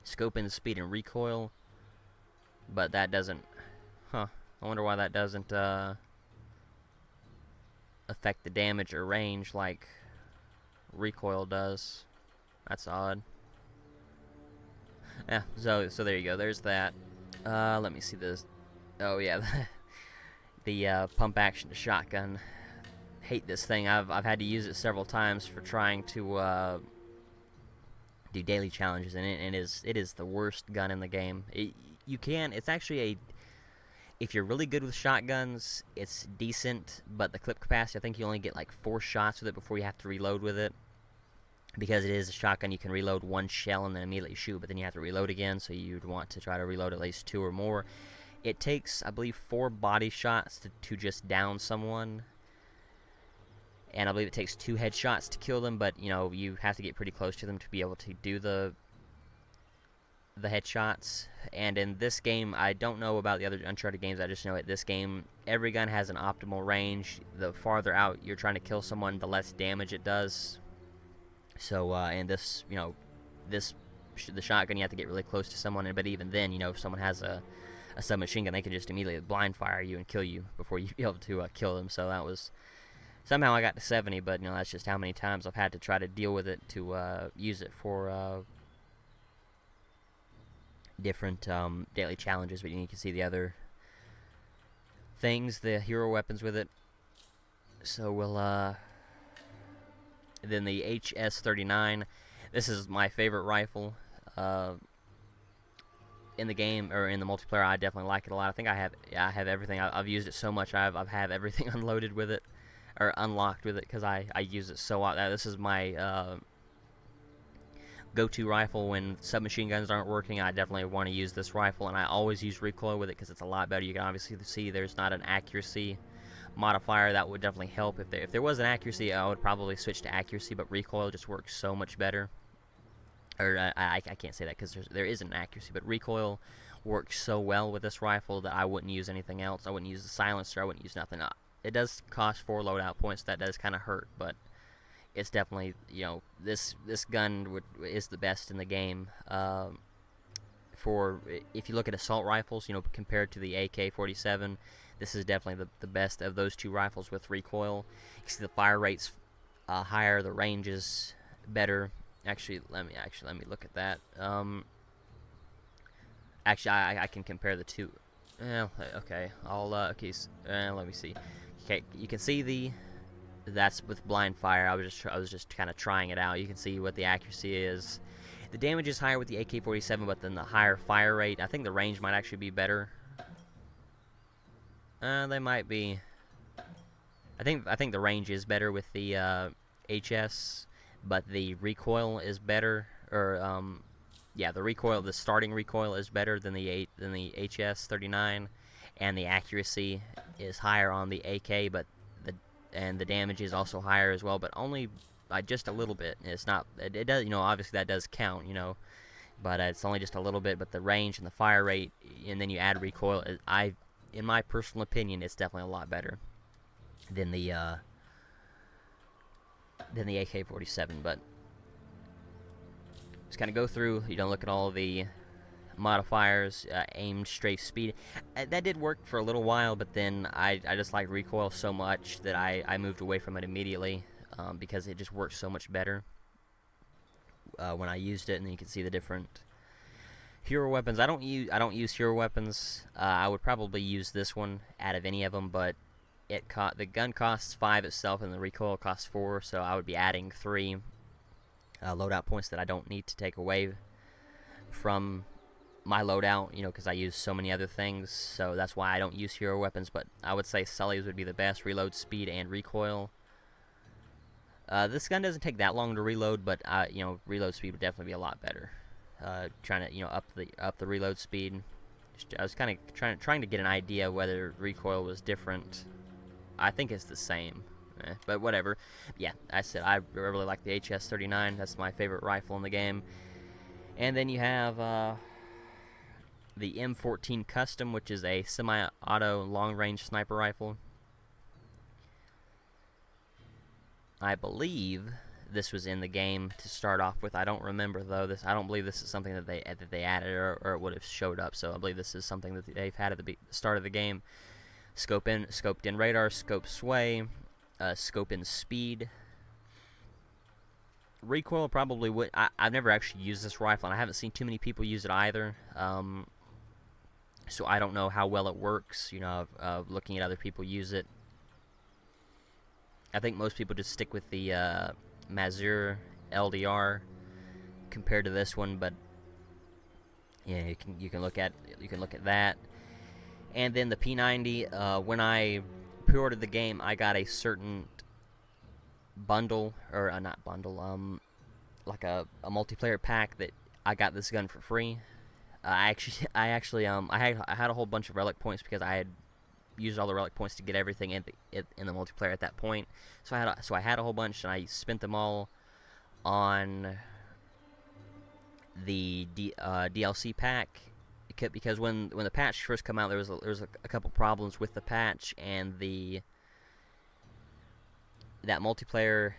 Scope in the speed and recoil, but that doesn't. Huh. I wonder why that doesn't affect the damage or range like recoil does. That's odd. Yeah, so there you go. There's that. Let me see this. Oh yeah, the pump action shotgun. Hate this thing. I've had to use it several times for trying to do daily challenges, and it is the worst gun in the game. It's actually if you're really good with shotguns, it's decent, but the clip capacity, I think you only get like 4 shots with it before you have to reload with it. Because it is a shotgun, you can reload 1 shell and then immediately shoot, but then you have to reload again, so you'd want to try to reload at least 2 or more. It takes, I believe, 4 body shots to just down someone, and I believe it takes 2 headshots to kill them, but, you know, you have to get pretty close to them to be able to do the headshots. And in this game, I don't know about the other Uncharted games, I just know at this game, every gun has an optimal range. The farther out you're trying to kill someone, the less damage it does. So, and this, you know, the shotgun, you have to get really close to someone, but even then, you know, if someone has a submachine gun, they can just immediately blind fire you and kill you before you be able to kill them. So that was, somehow I got to 70, but, you know, that's just how many times I've had to try to deal with it to use it for different daily challenges. But you can see the other things, the hero weapons with it. So we'll, then the HS-39. This is my favorite rifle in the game, or in the multiplayer. I definitely like it a lot. I think I have everything. I've used it so much. I've everything unloaded with it, or unlocked with it, because I use it so often. This is my go-to rifle when submachine guns aren't working. I definitely want to use this rifle, and I always use recoil with it because it's a lot better. You can obviously see there's not an accuracy modifier. That would definitely help. If there was an accuracy, I would probably switch to accuracy, but recoil just works so much better. Or I can't say that because there isn't an accuracy, but recoil works so well with this rifle that I wouldn't use anything else. I wouldn't use the silencer. I wouldn't use nothing. It does cost 4 loadout points. That does kind of hurt, but it's definitely, you know, this gun is the best in the game. For if you look at assault rifles, you know, compared to the AK-47, this is definitely the best of those 2 rifles with recoil. You see the fire rate's higher, the range is better. Actually, let me look at that. Actually, I can compare the 2. Okay, let me see. Okay, you can see that's with blind fire. I was just kind of trying it out. You can see what the accuracy is. The damage is higher with the AK-47, but then the higher fire rate. I think the range might actually be better. They might be. I think the range is better with the HS, but the recoil is better. Or yeah, the starting recoil is better than the HS-39, and the accuracy is higher on the AK, but the damage is also higher as well, but only by just a little bit. It's not. It does. You know, obviously that does count. You know, but it's only just a little bit. But the range and the fire rate, and then you add recoil. In my personal opinion, it's definitely a lot better than the AK-47. But just kind of go through. You don't look at all the modifiers, aim, strafe, speed. That did work for a little while, but then I just liked recoil so much that I moved away from it immediately, because it just works so much better when I used it. And then you can see the different hero weapons. I don't use hero weapons. I would probably use this one out of any of them, but the gun costs 5 itself, and the recoil costs 4, so I would be adding 3 loadout points that I don't need to take away from my loadout, because I use so many other things, so that's why I don't use hero weapons. But I would say Sully's would be the best, reload speed and recoil. This gun doesn't take that long to reload, but reload speed would definitely be a lot better. Trying to up the reload speed. I was kind of trying to get an idea whether recoil was different. I think it's the same, but whatever. Yeah, I said I really like the HS-39. That's my favorite rifle in the game. And then you have the M14 Custom, which is a semi-auto long-range sniper rifle. I believe this was in the game to start off with. I don't remember though. I don't believe this is something that they added, or it would have showed up. So I believe this is something that they've had at the start of the game. Scoped in radar, scope sway, scope in speed. Recoil probably would. I've never actually used this rifle, and I haven't seen too many people use it either. So I don't know how well it works. Looking at other people use it, I think most people just stick with the Mazur LDR compared to this one. But yeah, you can look at that. And then the P90. When I pre-ordered the game, I got a certain bundle, or not bundle, like a multiplayer pack that I got this gun for free. I had a whole bunch of relic points because I had used all the relic points to get everything in the multiplayer at that point. So I had a whole bunch, and I spent them all on the DLC pack. Because when the patch first came out, there was a couple problems with the patch, and that multiplayer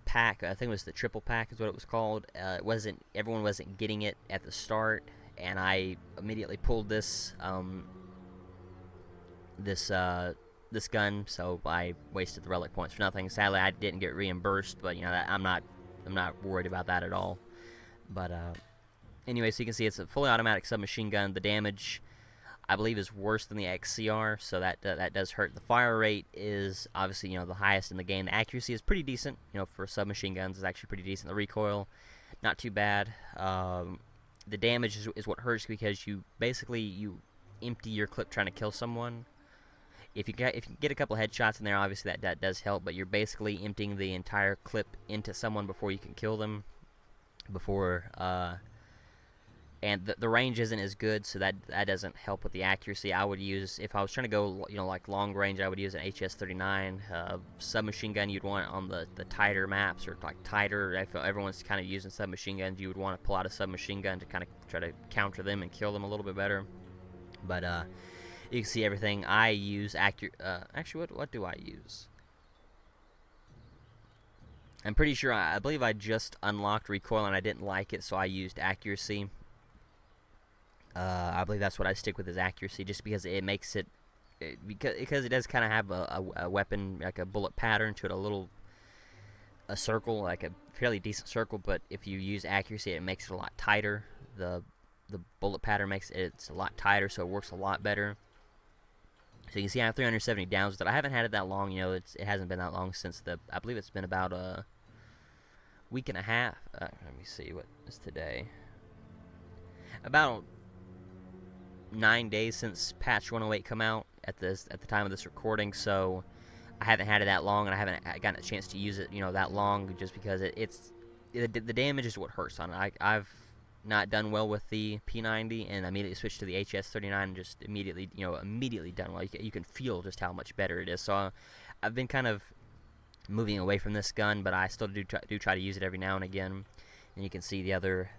pack, I think it was the triple pack is what it was called. Everyone wasn't getting it at the start, and I immediately pulled this gun, so I wasted the relic points for nothing. Sadly, I didn't get reimbursed, but I'm not worried about that at all. But anyway, so you can see it's a fully automatic submachine gun. The damage, I believe, is worse than the XCR, so that does hurt. The fire rate is obviously the highest in the game. The accuracy is pretty decent. For submachine guns, is actually pretty decent. The recoil, not too bad. The damage is what hurts, because you empty your clip trying to kill someone. If you get a couple headshots in there, obviously that does help. But you're basically emptying the entire clip into someone before you can kill them. And the range isn't as good, so that doesn't help with the accuracy. I would use, if I was trying to go, like long range, I would use an HS-39. Submachine gun, you'd want it on the tighter maps, or like tighter. If everyone's kind of using submachine guns, you would want to pull out a submachine gun to kind of try to counter them and kill them a little bit better. But you can see everything. I use actually, what do I use? I'm pretty sure, I believe I just unlocked recoil and I didn't like it, so I used accuracy. I believe that's what I stick with, is accuracy, just because it makes it, because it does kind of have a weapon, like a bullet pattern to it, a circle, like a fairly decent circle. But if you use accuracy, it makes it a lot tighter. The bullet pattern makes it's a lot tighter, so it works a lot better. So you can see I have 370 downs with it. I haven't had it that long. It hasn't been that long since I believe it's been about a week and a half. Let me see, what is today? About 9 days since patch 108 come out at the time of this recording. So I haven't had it that long, and I haven't gotten a chance to use it that long, just because the damage is what hurts on it. I've not done well with the P90, and immediately switched to the HS-39, and just immediately done well. You can feel just how much better it is. So I've been kind of moving away from this gun, but I still do try to use it every now and again. And you can see the other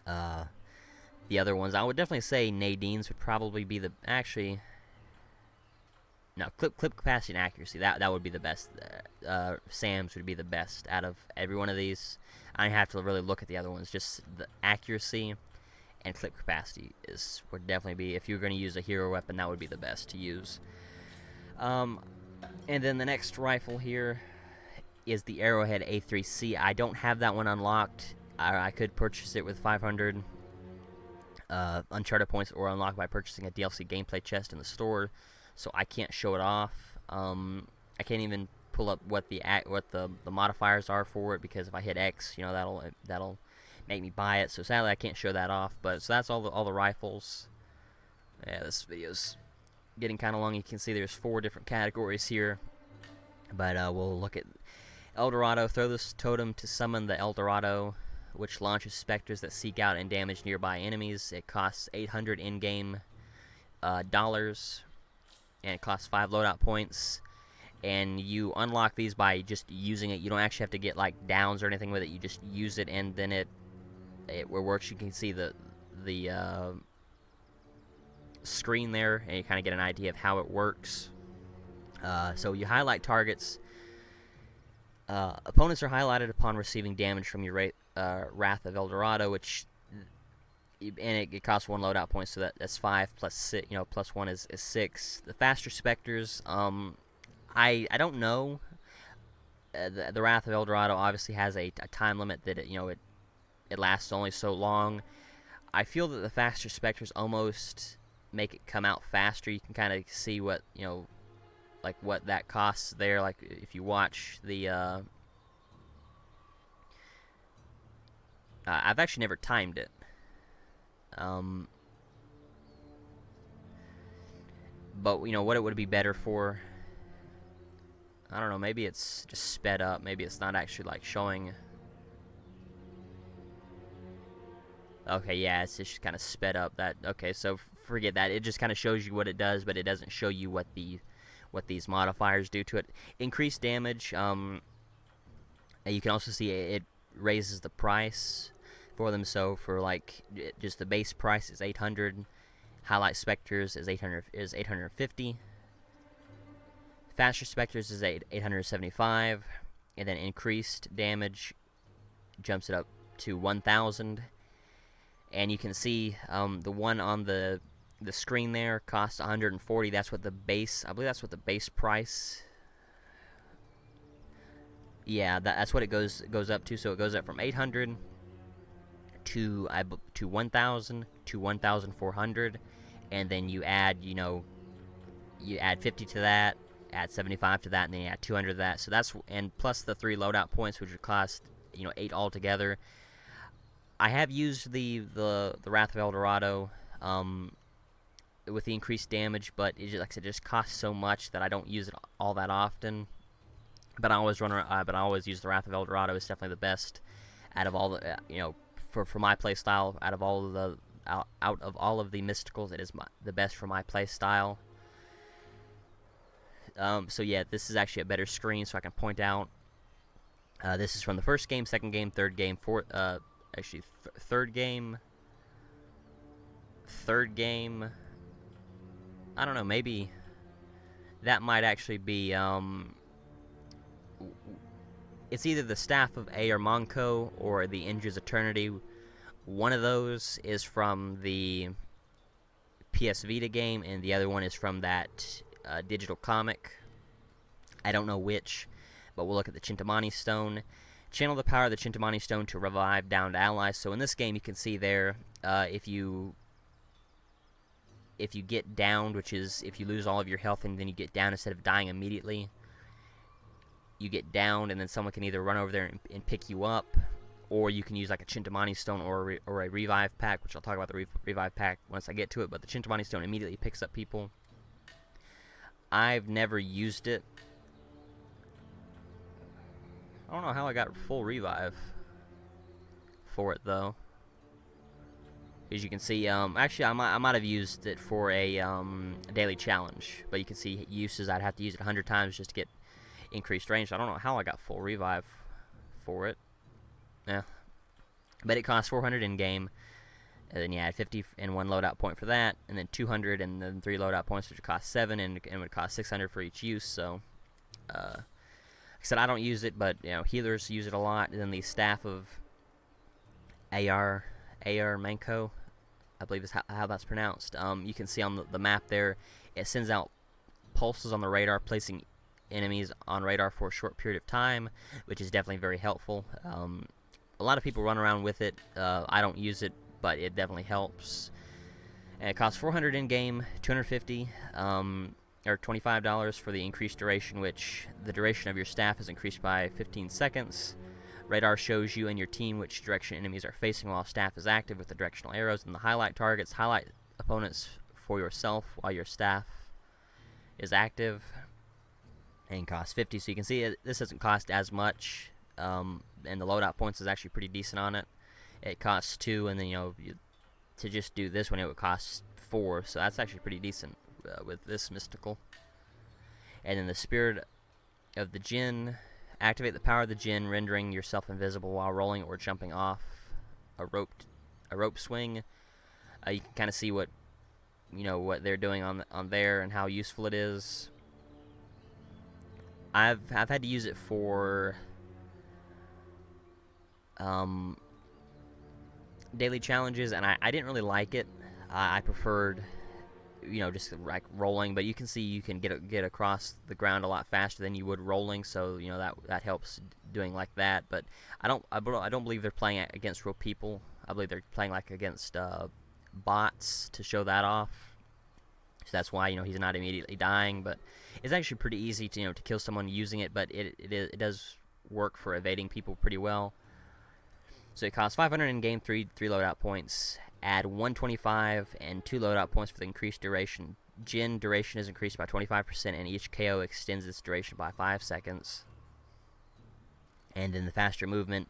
ones. I would definitely say Nadine's would probably be actually, No, clip capacity and accuracy. That would be the best. Sam's would be the best out of every one of these. I have to really look at the other ones. Just the accuracy and clip capacity would definitely be, if you're going to use a hero weapon, that would be the best to use. And then the next rifle here is the Arrowhead A3C. I don't have that one unlocked. I could purchase it with 500 Uncharted points, or unlock by purchasing a DLC gameplay chest in the store. So I can't show it off. I can't even pull up what the modifiers are for it, because if I hit X, you know, that'll make me buy it. So sadly, I can't show that off. But so that's all the rifles. Yeah, this video's getting kind of long. You can see there's 4 different categories here. But we'll look at El Dorado. Throw this totem to summon the El Dorado, which launches specters that seek out and damage nearby enemies. It costs 800 in-game dollars, and it costs 5 loadout points. And you unlock these by just using it. You don't actually have to get like downs or anything with it. You just use it, and then it works. You can see the screen there, and you kind of get an idea of how it works. So you highlight targets. Opponents are highlighted upon receiving damage from your Wrath of El Dorado, which, and it costs 1 loadout point, so that's 5 plus 6. You know, plus 1 is 6. The faster specters, I don't know. The Wrath of El Dorado obviously has a time limit that it lasts only so long. I feel that the faster specters almost make it come out faster. You can kind of see what like what that costs there. Like if you watch the, I've actually never timed it. But what it would be better for, I don't know, maybe it's just sped up. Maybe it's not actually like showing. Okay, yeah, it's just kind of sped up. Okay, so forget that. It just kind of shows you what it does, but it doesn't show you what these modifiers do to it. Increased damage. You can also see it raises the price for them. So for like just the base price is 800. Highlight specters is 850. Faster specters is 875, and then increased damage jumps it up to 1,000. And you can see the one on the screen there costs 140. That's what the base, I believe that's what the base price. Yeah, that's what it goes up to. So it goes up from 800 to 1,000 to 1,400, and then you add you add 50 to that, add 75 to that, and then you add 200 to that. So that's, and plus the 3 loadout points, which would cost 8 altogether. I have used the Wrath of El Dorado with the increased damage, but like I said, it just costs so much that I don't use it all that often. But I always use the Wrath of El Dorado. It's definitely the best out of all the for my play style. Out of all of the mysticals, it is the best for my play style. So yeah, this is actually a better screen, so I can point out. This is from the first game, second game, third game, fourth. Actually, third game. I don't know. Maybe that might actually be. It's either the Staff of A or Monko or the Indra's Eternity. One of those is from the PS Vita game, and the other one is from that digital comic. I don't know which, but we'll look at the Chintamani Stone. Channel the power of the Chintamani Stone to revive downed allies. So in this game, you can see there, if you get downed, which is if you lose all of your health and then you get down instead of dying immediately, you get downed, and then someone can either run over there and pick you up, or you can use like a Chintamani Stone or a Revive Pack, which I'll talk about the Revive Pack once I get to it, but the Chintamani Stone immediately picks up people. I've never used it. I don't know how I got full revive for it, though. As you can see, actually, I might have used it for a daily challenge, but you can see uses. I'd have to use it 100 times just to get increased range. I don't know how I got full revive for it. Yeah, but it costs 400 in game. And then you add 50 and 1 loadout point for that, and then 200 and then 3 loadout points, which would cost 7 and would cost 600 for each use. So, like I said, I don't use it, but healers use it a lot. And then the staff of AR Manko, I believe is how that's pronounced. You can see on the map there, it sends out pulses on the radar, placing enemies on radar for a short period of time, which is definitely very helpful. A lot of people run around with it. I don't use it, but it definitely helps. And it costs 400 in-game, 250 or $25 for the increased duration, which the duration of your staff is increased by 15 seconds. Radar shows you and your team which direction enemies are facing while staff is active with the directional arrows, and the highlight targets highlight opponents for yourself while your staff is active, and costs 50. So you can see this doesn't cost as much, and the loadout points is actually pretty decent on it. It costs 2, and then to just do this one it would cost 4, so that's actually pretty decent with this mystical. And then the Spirit of the Djinn. Activate the power of the Djinn, rendering yourself invisible while rolling or jumping off a rope swing. You can kind of see what they're doing on there and how useful it is. I've had to use it for daily challenges, and I didn't really like it. I preferred just like rolling, but you can see you can get across the ground a lot faster than you would rolling, so that helps doing like that. But I don't believe they're playing against real people. I believe they're playing like against bots to show that off. So that's why he's not immediately dying. But it's actually pretty easy to to kill someone using it, but it does work for evading people pretty well. So it costs 500 in game, 3 loadout points. Add 125 and 2 loadout points for the increased duration. Djinn duration is increased by 25%, and each KO extends its duration by 5 seconds. And then the faster movement,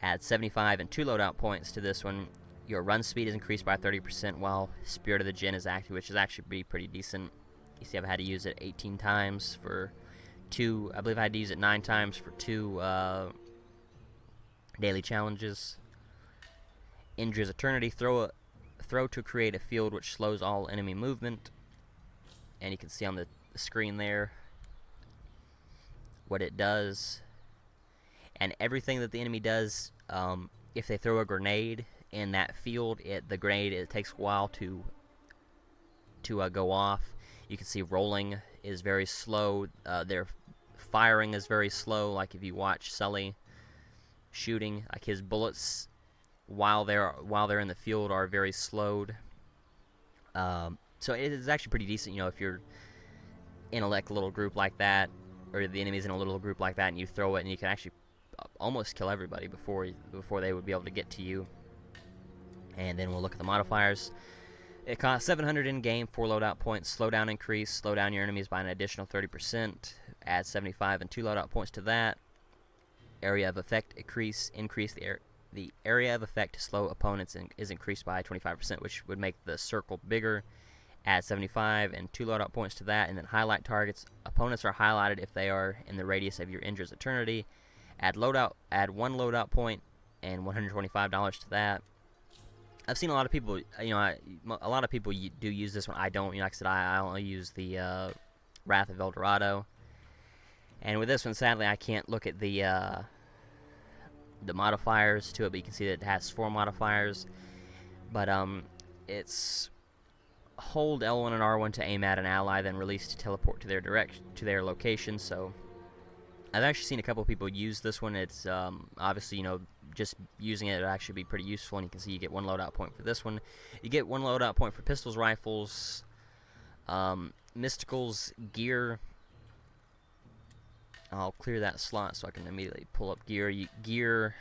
add 75 and 2 loadout points to this one. Your run speed is increased by 30% while Spirit of the Djinn is active, which is actually pretty decent. You see I've had to use it 18 times for 2, I believe I had to use it 9 times for 2 daily challenges. Indra's Eternity, throw to create a field which slows all enemy movement, and you can see on the screen there what it does. And everything that the enemy does, if they throw a grenade in that field, the grenade, it takes a while to go off. You can see rolling is very slow. Their firing is very slow. Like if you watch Sully shooting, like his bullets while they're in the field are very slowed. So it is actually pretty decent. If you're in a little group like that, or the enemy's in a little group like that, and you throw it, and you can actually almost kill everybody before they would be able to get to you. And then we'll look at the modifiers. It costs 700 in game, 4 loadout points. Slowdown increase, slow down your enemies by an additional 30%. Add 75 and 2 loadout points to that. Area of effect increase the area of effect to slow opponents is increased by 25%, which would make the circle bigger. Add 75 and 2 loadout points to that, and then highlight targets. Opponents are highlighted if they are in the radius of your Indra's Eternity. Add 1 loadout point and $125 to that. I've seen a lot of people, a lot of people do use this one. I don't. Like I said, I only use the Wrath of El Dorado. And with this one, sadly, I can't look at the modifiers to it, but you can see that it has 4 modifiers. But it's hold L1 and R1 to aim at an ally, then release to teleport to their location. So I've actually seen a couple of people use this one. It's obviously just using it would actually be pretty useful, and you can see you get 1 loadout point for this one. You get 1 loadout point for pistols, rifles, mysticals, gear. I'll clear that slot so I can immediately pull up gear.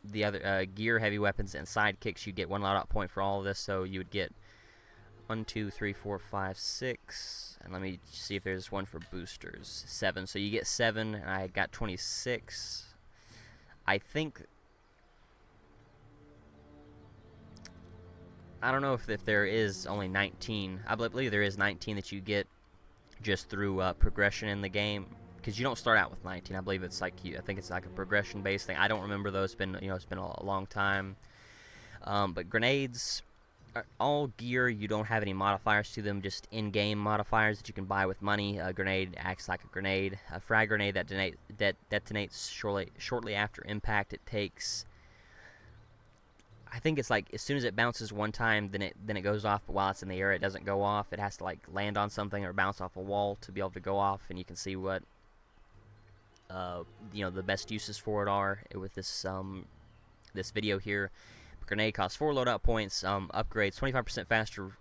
The other gear, heavy weapons, and sidekicks. You get 1 loadout point for all of this, so you would get 1, 2, 3, 4, 5, 6, and let me see if there's one for boosters. 7. So you get 7, and I got 26. I don't know if there is only 19. I believe there is 19 that you get just through progression in the game, because you don't start out with 19. I believe it's like I think it's like a progression based thing. I don't remember though. It's been it's been a long time. But grenades are all gear. You don't have any modifiers to them, just in-game modifiers that you can buy with money. A grenade acts like a grenade. A frag grenade that detonates shortly after impact. It takes, I think it's like as soon as it bounces one time, then it goes off. But while it's in the air, it doesn't go off. It has to like land on something or bounce off a wall to be able to go off. And you can see what the best uses for it are with this this video here. Grenade costs 4 loadout points. Upgrades 25% faster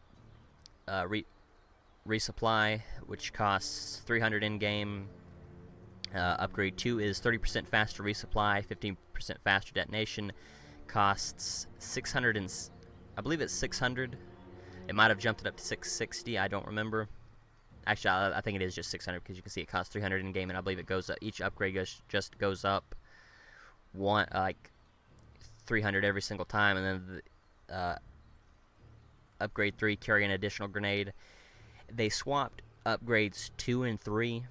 resupply, which costs 300 in game. Upgrade 2 is 30% faster resupply, 15% faster detonation. Costs 600 and I believe it's 600. It might have jumped it up to 660. I don't remember. Actually, I think it is just 600 because you can see it costs 300 in game, and I believe it goes up. Each upgrade just goes up one 300 every single time, and then the, upgrade 3 carry an additional grenade. They swapped upgrades 2 and 3,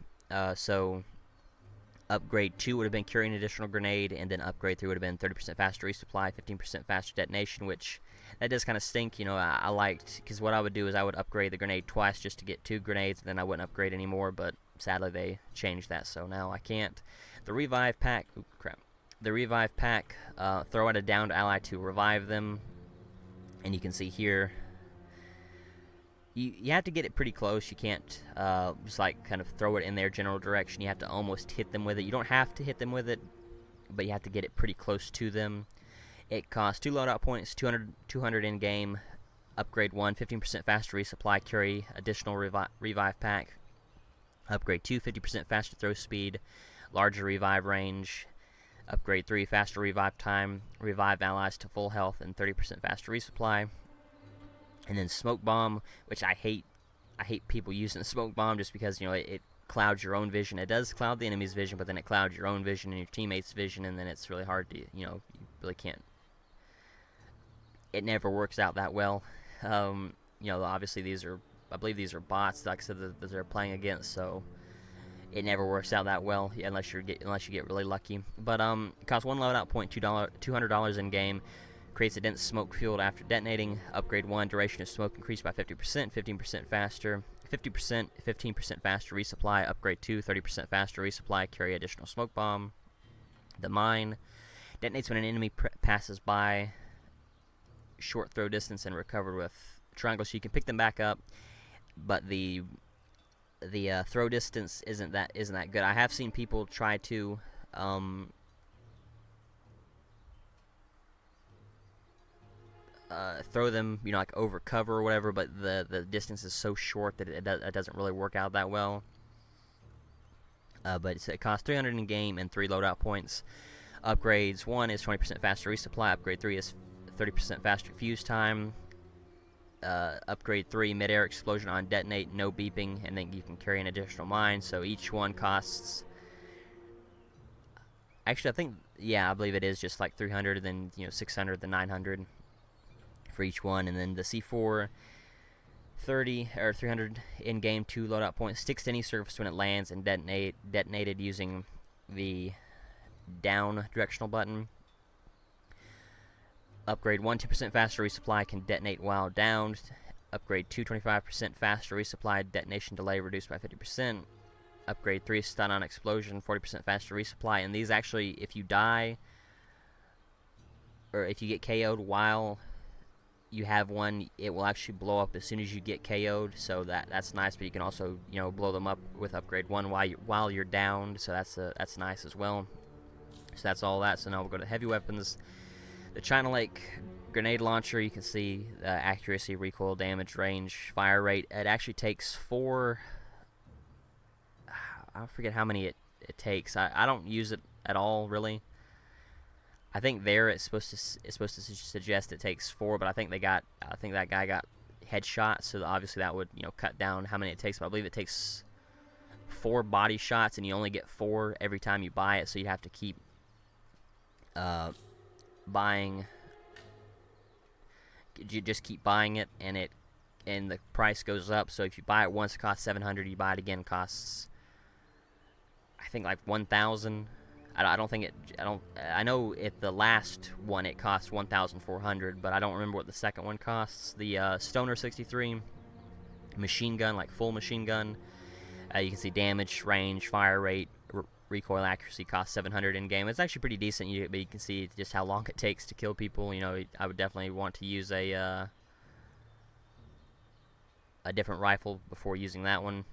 so upgrade 2 would have been carrying an additional grenade, and then upgrade 3 would have been 30% faster resupply, 15% faster detonation, which that does kind of stink. I liked, because what I would do is I would upgrade the grenade twice just to get 2 grenades, and then I wouldn't upgrade anymore, but sadly they changed that, so now I can't. The revive pack, The revive pack, throw at a downed ally to revive them, and you can see here, you have to get it pretty close. You can't just like kind of throw it in their general direction. You have to almost hit them with it. You don't have to hit them with it, but you have to get it pretty close to them. It costs 2 loadout points, 200 in game. Upgrade 1, 15% faster resupply, carry additional revive pack. Upgrade 2, 50% faster throw speed, larger revive range. Upgrade 3, faster revive time, revive allies to full health, and 30% faster resupply. And then smoke bomb, which I hate people using smoke bomb just because it clouds your own vision. It does cloud the enemy's vision, but then it clouds your own vision and your teammates' vision, and then it's really hard to you really can't. It never works out that well. Obviously I believe these are bots, like I said, that they're playing against, so it never works out that well unless you get really lucky. But it costs 1 loadout point, $200 in game. Creates a dense smoke field after detonating. Upgrade 1, duration of smoke increased by 50%, 15% faster, 50%, 15% faster resupply. Upgrade 2, 30% faster resupply. Carry additional smoke bomb. The mine detonates when an enemy passes by. Short throw distance and recovered with triangle, so you can pick them back up. But the throw distance isn't that good. I have seen people try to throw them, like over cover or whatever, but the distance is so short that it doesn't really work out that well. But it costs 300 in game and 3 loadout points. Upgrades 1 is 20% faster resupply. Upgrade 3 is 30% faster fuse time. Upgrade 3, mid-air explosion on detonate, no beeping, and then you can carry an additional mine. So each one costs. Actually, I believe it is just like 300, then 600, then 900 for each one, and then the C4, 30 or 300 in-game 2 loadout points. Sticks to any surface when it lands and detonated using the down directional button. Upgrade 1, 2% faster resupply, can detonate while downed. Upgrade 2, 25% faster resupply, detonation delay reduced by 50%. Upgrade 3, stun on explosion, 40% faster resupply. And these actually, if you die, or if you get KO'd while you have one, it will actually blow up as soon as you get KO'd, so that's nice. But you can also blow them up with upgrade 1 while you're downed, so that's nice as well. So that's all that. So now we'll go to heavy weapons. The China Lake grenade launcher, you can see accuracy, recoil, damage, range, fire rate. It actually takes 4. I forget how many it takes. I don't use it at all, really. I think it's supposed to suggest it takes 4, but I think that guy got headshot, so obviously that would cut down how many it takes. But I believe it takes 4 body shots, and you only get 4 every time you buy it, so you have to keep buying. You just keep buying it, and the price goes up. So if you buy it once, it costs 700. You buy it again, it costs, I think like 1,000. I don't think it. I don't. I know at the last one it costs 1,400, but I don't remember what the second one costs. The Stoner 63 machine gun, like full machine gun. You can see damage, range, fire rate, recoil accuracy costs 700 in game. It's actually pretty decent, but you can see just how long it takes to kill people. You know, I would definitely want to use a different rifle before using that one.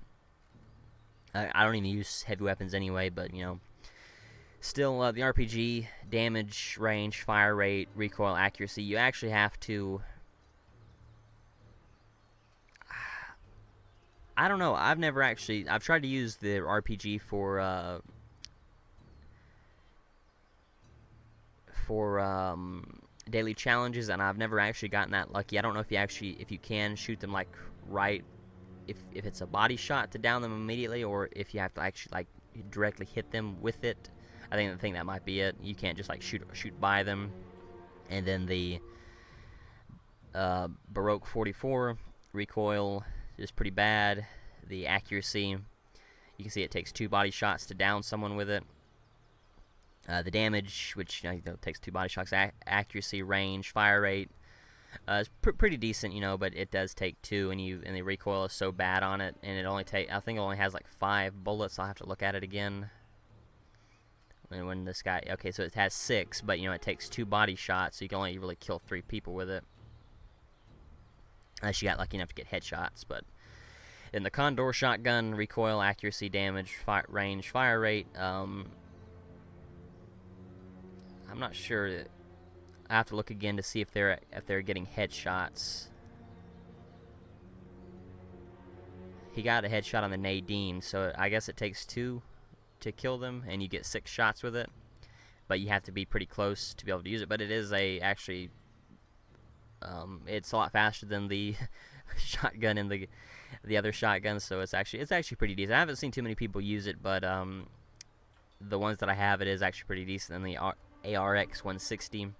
I don't even use heavy weapons anyway, but you know, still the RPG damage, range, fire rate, recoil accuracy. You actually have to. I don't know. I've tried to use the RPG for daily challenges, and I've never actually gotten that lucky. I don't know if you can shoot them like right, if it's a body shot to down them immediately, or if you have to actually like directly hit them with it. I think that might be it. You can't just like shoot by them. And then the Baroque 44 recoil is pretty bad. The accuracy, you can see it takes 2 body shots to down someone with it. The damage, which takes 2 body shots, accuracy, range, fire rate, is pretty decent, but it does take 2, and the recoil is so bad on it, and I think it only has like 5 bullets. I'll have to look at it again. And when this guy, okay, so it has 6, but it takes 2 body shots, so you can only really kill 3 people with it. Unless you got lucky enough to get headshots, but in the Condor shotgun, recoil, accuracy, damage, range, fire rate, I'm not sure. I have to look again to see if they're getting headshots. He got a headshot on the Nadine, so I guess it takes 2 to kill them, and you get 6 shots with it. But you have to be pretty close to be able to use it. But it is actually it's a lot faster than the shotgun and the other shotguns, so it's actually pretty decent. I haven't seen too many people use it, but the ones that I have, it is actually pretty decent. And the ARX 160,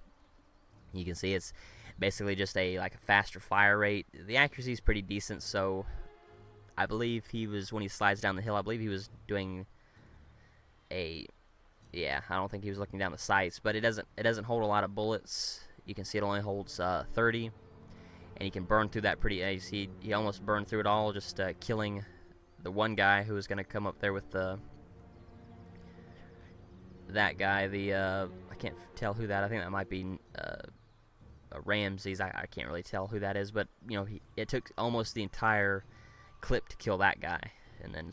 you can see it's basically just a faster fire rate. The accuracy is pretty decent, so I believe when he slides down the hill, I believe he was doing I don't think he was looking down the sights, but it doesn't hold a lot of bullets. You can see it only holds 30, and he can burn through that pretty. You see, he almost burned through it all, just killing the one guy who was going to come up there with that guy. I can't tell who that. I think that might be Ramses. I can't really tell who that is, but it took almost the entire clip to kill that guy. And then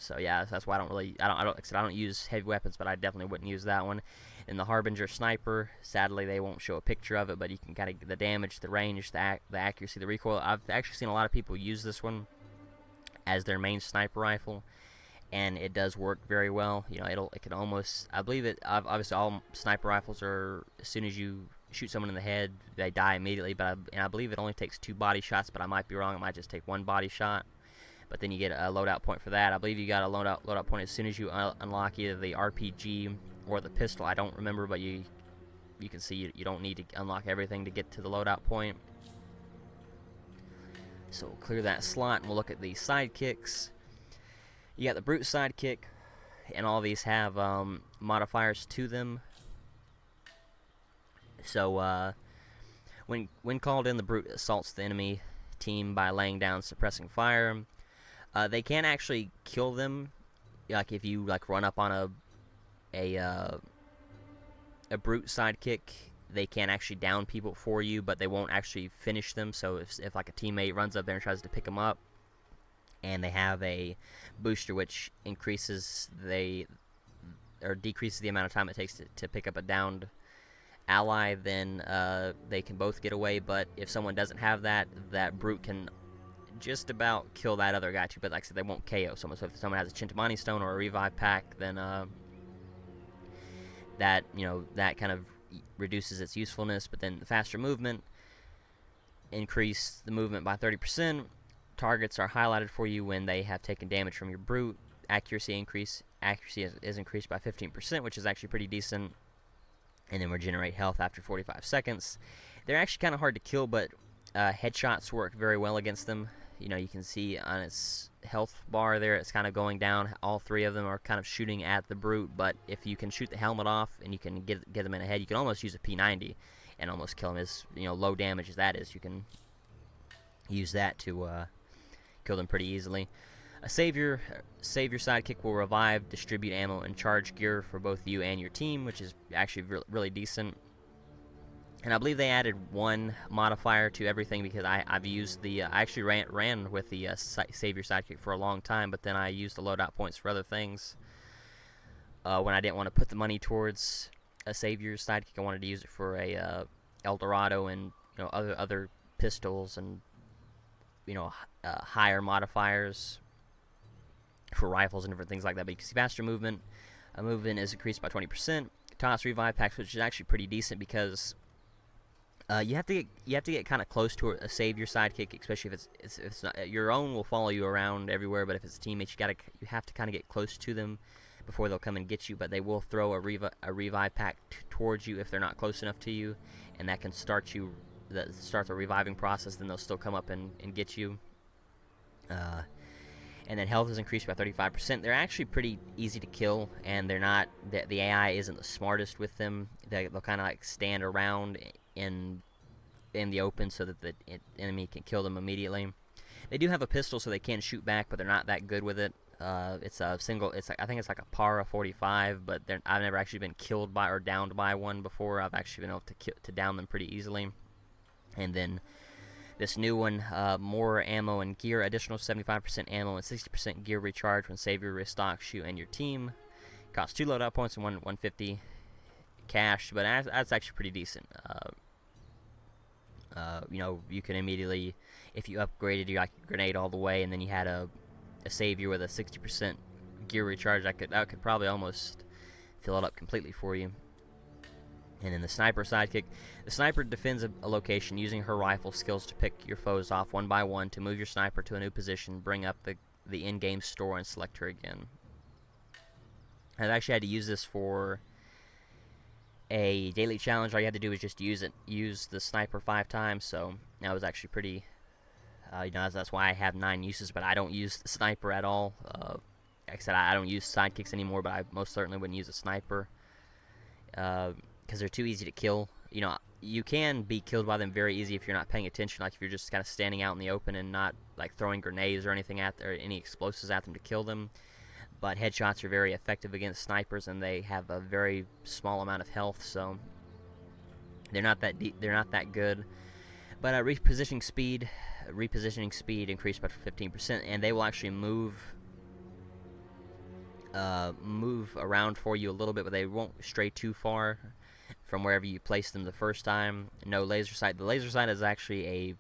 that's why I don't use heavy weapons, but I definitely wouldn't use that one. In the Harbinger sniper, sadly they won't show a picture of it, but you can kind of get the damage, the range, the accuracy, the recoil. I've actually seen a lot of people use this one as their main sniper rifle, and it does work very well. It can almost, I believe it. Obviously, all sniper rifles are, as soon as you shoot someone in the head, they die immediately. But I believe it only takes 2 body shots, but I might be wrong. It might just take 1 body shot. But then you get a loadout point for that. I believe you got a loadout point as soon as you unlock either the RPG or the pistol. I don't remember, but you can see you don't need to unlock everything to get to the loadout point. So we'll clear that slot, and we'll look at the sidekicks. You got the brute sidekick, and all these have modifiers to them. So when called in, the brute assaults the enemy team by laying down suppressing fire. They can actually kill them, like if you run up on a brute sidekick. They can actually down people for you, but they won't actually finish them. So if like a teammate runs up there and tries to pick them up, and they have a booster which decreases the amount of time it takes to pick up a downed ally, then they can both get away. But if someone doesn't have that brute can just about kill that other guy too. But like I said, they won't KO someone. So if someone has a Chintamani stone or a revive pack, then that kind of reduces its usefulness. But then the faster movement, increase the movement by 30%. Targets are highlighted for you when they have taken damage from your brute. Accuracy is increased by 15%, which is actually pretty decent. And then regenerate health after 45 seconds. They're actually kind of hard to kill, but headshots work very well against them. You know, you can see on its health bar there, it's kind of going down. All three of them are kind of shooting at the brute, but if you can shoot the helmet off and you can get them in the head, you can almost use a P90 and almost kill them. As low damage as that is, you can use that to kill them pretty easily. A savior sidekick will revive, distribute ammo, and charge gear for both you and your team, which is actually really decent. And I believe they added one modifier to everything, because I've used the I actually ran with the savior sidekick for a long time, but then I used the loadout points for other things. When I didn't want to put the money towards a savior sidekick, I wanted to use it for a El Dorado and other pistols and higher modifiers for rifles and different things like that. But you can see faster movement. Movement is increased by 20%. Toss revive packs, which is actually pretty decent, because you have to get kind of close to a savior sidekick, especially if it's not your own. Will follow you around everywhere, but if it's a teammate, you have to kind of get close to them before they'll come and get you. But they will throw a revive pack towards you if they're not close enough to you, and that can start the reviving process. Then they'll still come up and get you. And then health is increased by 35%. They're actually pretty easy to kill, and they're not. The AI isn't the smartest with them. They'll kind of like stand around in the open so that the enemy can kill them immediately. They do have a pistol, so they can shoot back, but they're not that good with it. It's a single. I think it's like a Para 45, but I've never actually been killed by or downed by one before. I've actually been able to down them pretty easily. And then this new one, more ammo and gear, additional 75% ammo and 60% gear recharge when savior restocks you and your team. Costs 2 loadout points and 150 cash, but that's actually pretty decent. You can immediately, if you upgraded your grenade all the way, and then you had a savior with a 60% gear recharge, that could probably almost fill it up completely for you. And then the sniper sidekick. The sniper defends a location using her rifle skills to pick your foes off one by one, to move your sniper to a new position, bring up the in-game store, and select her again. I've actually had to use this for a daily challenge. All you had to do was just use the sniper 5 times, so that was actually pretty, that's why I have 9 uses, but I don't use the sniper at all. Like I said, I don't use sidekicks anymore, but I most certainly wouldn't use a sniper, because they're too easy to kill. You can be killed by them very easy if you're not paying attention, like if you're just kind of standing out in the open and not like throwing grenades or anything or any explosives at them to kill them. But headshots are very effective against snipers, and they have a very small amount of health, so they're not that good. But repositioning speed increased by 15%, and they will actually move around for you a little bit, but they won't stray too far from wherever you place them the first time. No laser sight. The laser sight is actually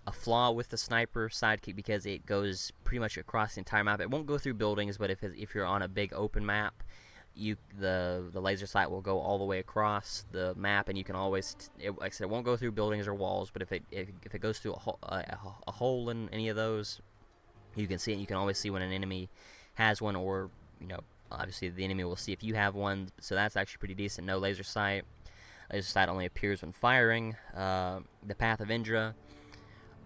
a flaw with the sniper sidekick, because it goes pretty much across the entire map. It won't go through buildings, but if you're on a big open map, the laser sight will go all the way across the map, and you can always, like I said, it won't go through buildings or walls, but if it goes through a hole in any of those, you can see it. You can always see when an enemy has one, or obviously the enemy will see if you have one. So that's actually pretty decent. No laser sight. Laser sight only appears when firing. The Path of Indra.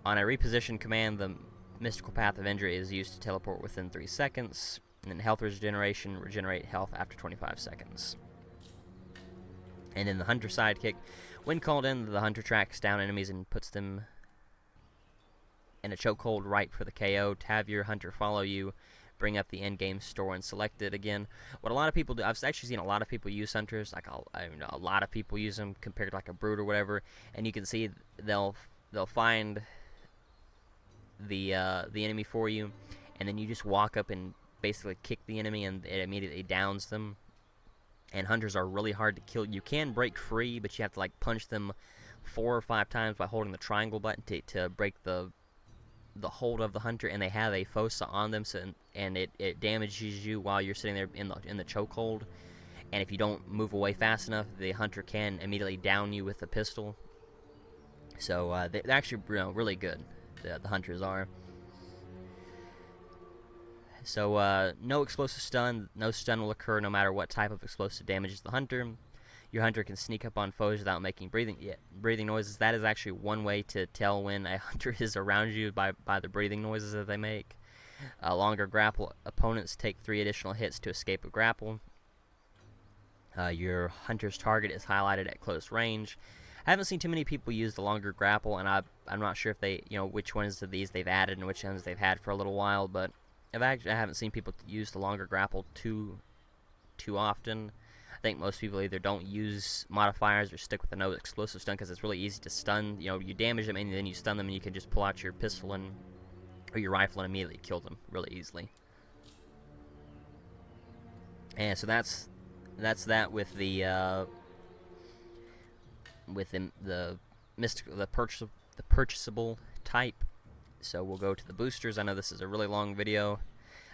On a reposition command, the mystical Path of Indra is used to teleport within 3 seconds. And then health regeneration, regenerate health after 25 seconds. And then the Hunter sidekick. When called in, the Hunter tracks down enemies and puts them in a chokehold right for the KO. To have your Hunter follow you, bring up the end-game store and select it again. What a lot of people do, I've actually seen a lot of people use Hunters, like a lot of people use them compared to like a Brute or whatever, and you can see they'll find the enemy for you, and then you just walk up and basically kick the enemy, and it immediately downs them. And Hunters are really hard to kill. You can break free, but you have to like punch them 4 or 5 times by holding the triangle button to break the hold of the Hunter, and they have a fossa on them, and it damages you while you're sitting there in the chokehold. And if you don't move away fast enough, the Hunter can immediately down you with the pistol. So they're actually really good. The Hunters are. So no explosive stun. No stun will occur no matter what type of explosive damages the Hunter. Your hunter can sneak up on foes without making breathing noises. That is actually one way to tell when a hunter is around you, by the breathing noises that they make. Longer grapple. Opponents take 3 additional hits to escape a grapple. Your hunter's target is highlighted at close range. I haven't seen too many people use the longer grapple, and I'm not sure if they, which ones of these they've added and which ones they've had for a little while, but I haven't seen people use the longer grapple too often. I think most people either don't use modifiers or stick with the no explosive stun because it's really easy to stun. You damage them and then you stun them, and you can just pull out your pistol or your rifle and immediately kill them really easily. And so that's that with the purchasable type. So we'll go to the boosters. I know this is a really long video.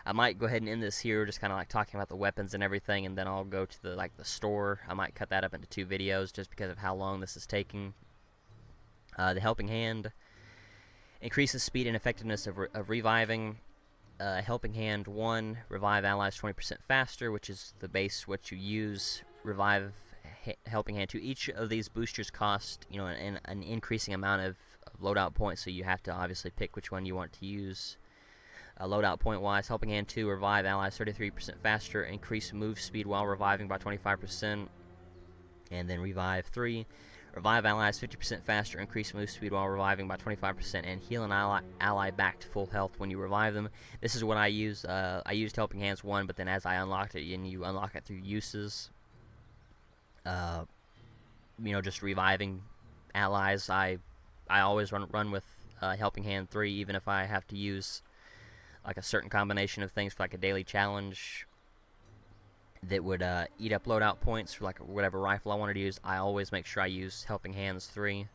I might go ahead and end this here, just kind of like talking about the weapons and everything, and then I'll go to the store. I might cut that up into 2 videos just because of how long this is taking. The Helping Hand increases speed and effectiveness of reviving. Helping Hand 1, revive allies 20% faster, which is the base what you use. Revive Helping Hand 2. Each of these boosters cost an increasing amount of loadout points, so you have to obviously pick which one you want to use. Loadout point wise, Helping Hand 2, revive allies 33% faster, increase move speed while reviving by 25%. And then Revive 3, revive allies 50% faster, increase move speed while reviving by 25%, and heal an ally back to full health when you revive them. This is what I use. I used Helping Hands 1, but then as I unlocked it, and you unlock it through uses, just reviving allies, I always run with Helping Hand 3, even if I have to use like a certain combination of things for like a daily challenge that would eat up loadout points for like whatever rifle I wanted to use. I always make sure I use Helping Hands 3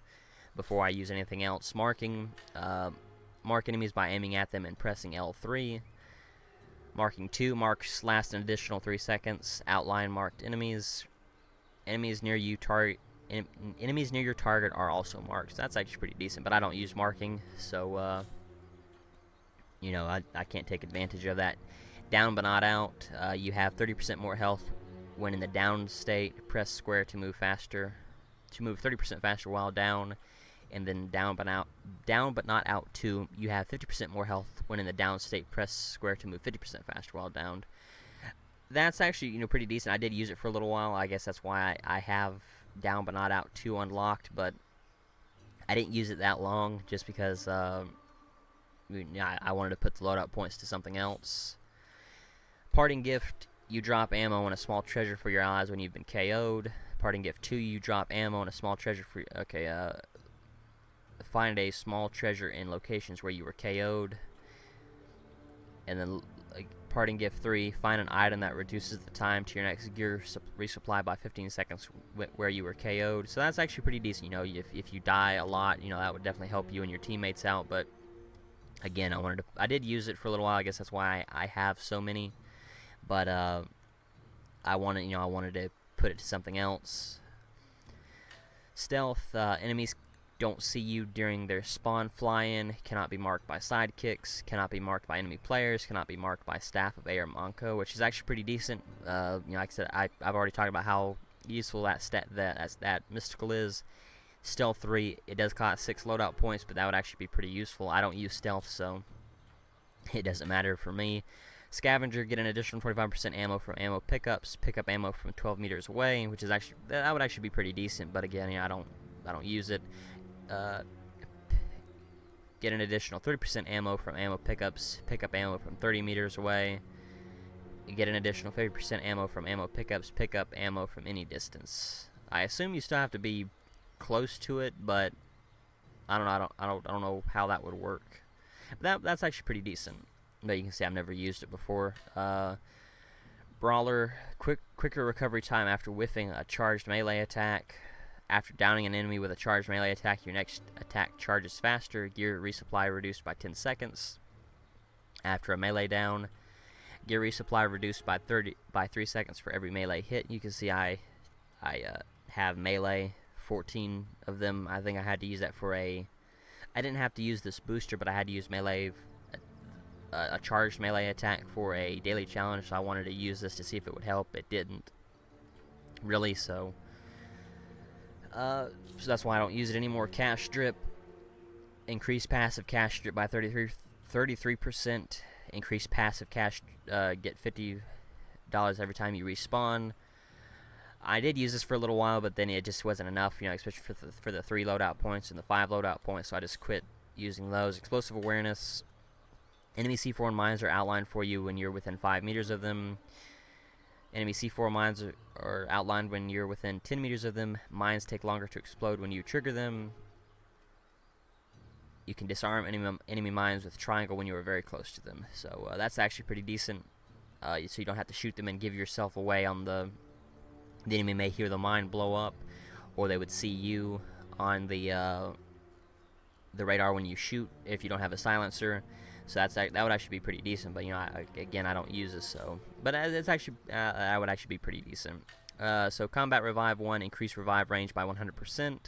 before I use anything else. Marking. Mark enemies by aiming at them and pressing L3. Marking 2 marks last an additional 3 seconds. Outline marked enemies. Enemies near you enemies near your target are also marked. So that's actually pretty decent, but I don't use marking, so I can't take advantage of that. Down but not out. You have 30% more health when in the down state. Press square to move faster. To move 30% faster while down. And then down but not out 2. You have 50% more health when in the down state. Press square to move 50% faster while down. That's actually pretty decent. I did use it for a little while. I guess that's why I have down but not out 2 unlocked, but I didn't use it that long just because I wanted to put the loadout points to something else. Parting Gift, you drop ammo and a small treasure for your allies when you've been KO'd. Parting Gift 2, you drop ammo and a small treasure for... find a small treasure in locations where you were KO'd. And then Parting Gift 3, find an item that reduces the time to your next gear resupply by 15 seconds where you were KO'd. So that's actually pretty decent. If you die a lot, that would definitely help you and your teammates out, but again, I did use it for a little while. I guess that's why I have so many. But I wanted to put it to something else. Stealth, enemies don't see you during their spawn fly-in, cannot be marked by sidekicks, cannot be marked by enemy players, cannot be marked by staff of A or Monko, which is actually pretty decent. Like I said, I've already talked about how useful that mystical is. Stealth 3, it does cost 6 loadout points, but that would actually be pretty useful. I don't use stealth, so it doesn't matter for me. Scavenger, get an additional 25% ammo from ammo pickups. Pick up ammo from 12 meters away, which is that would actually be pretty decent. But again, I don't use it. Get an additional 30% ammo from ammo pickups. Pick up ammo from 30 meters away. Get an additional 50% ammo from ammo pickups. Pick up ammo from any distance. I assume you still have to be close to it, but I don't know how that would work. But that's actually pretty decent. But you can see I've never used it before. Brawler, quicker recovery time after whiffing a charged melee attack. After downing an enemy with a charged melee attack, your next attack charges faster. Gear resupply reduced by 10 seconds. After a melee down, gear resupply reduced by 3 seconds for every melee hit. You can see I have melee, 14 of them. I think I had to use that for I didn't have to use this booster, but I had to use melee, a charged melee attack for a daily challenge, so I wanted to use this to see if it would help. It didn't really, so So that's why I don't use it anymore. Cash drip, increase passive cash drip by 33%. Increase passive cash, get $50 every time you respawn. I did use this for a little while, but then it just wasn't enough, you know, especially for the 3 loadout points and the 5 loadout points, so I just quit using those. Explosive awareness. Enemy C4 mines are outlined for you when you're within 5 meters of them. Enemy C4 mines are outlined when you're within 10 meters of them. Mines take longer to explode when you trigger them. You can disarm enemy mines with triangle when you are very close to them. So that's actually pretty decent. So you don't have to shoot them and give yourself away on the enemy may hear the mine blow up, or they would see you on the radar when you shoot if you don't have a silencer. So that would actually be pretty decent. But you know, again, I don't use this, so but it's actually that would actually be pretty decent. So combat revive 1, increase revive range by 100%.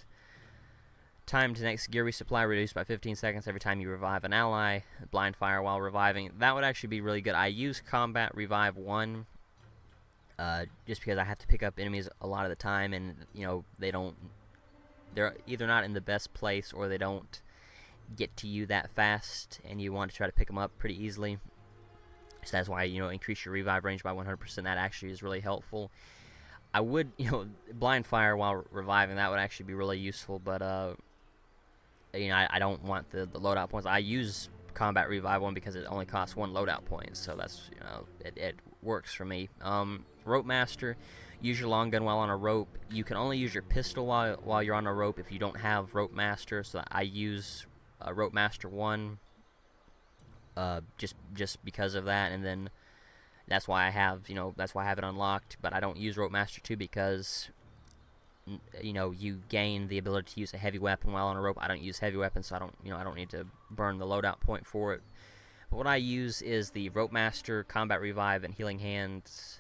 Time to next gear resupply reduced by 15 seconds every time you revive an ally. Blind fire while reviving. That would actually be really good. I use combat revive 1 just because I have to pick up enemies a lot of the time, and you know they're either not in the best place or they don't get to you that fast, and you want to try to pick them up pretty easily. So that's why, you know, increase your revive range by 100%. That actually is really helpful. I would, you know, blind fire while reviving, that would actually be really useful, but you know, I don't want the loadout points. I use combat revive 1 because it only costs 1 loadout point, so that's, you know, it works for me. Rope master, use your long gun while on a rope. You can only use your pistol while you're on a rope if you don't have rope master, so I use rope master 1 just because of that, and then that's why I have, you know, that's why I have it unlocked. But I don't use rope master 2 because, you know, you gain the ability to use a heavy weapon while on a rope. I don't use heavy weapons, so I don't need to burn the loadout point for it. But what I use is the rope master, combat revive, and healing hands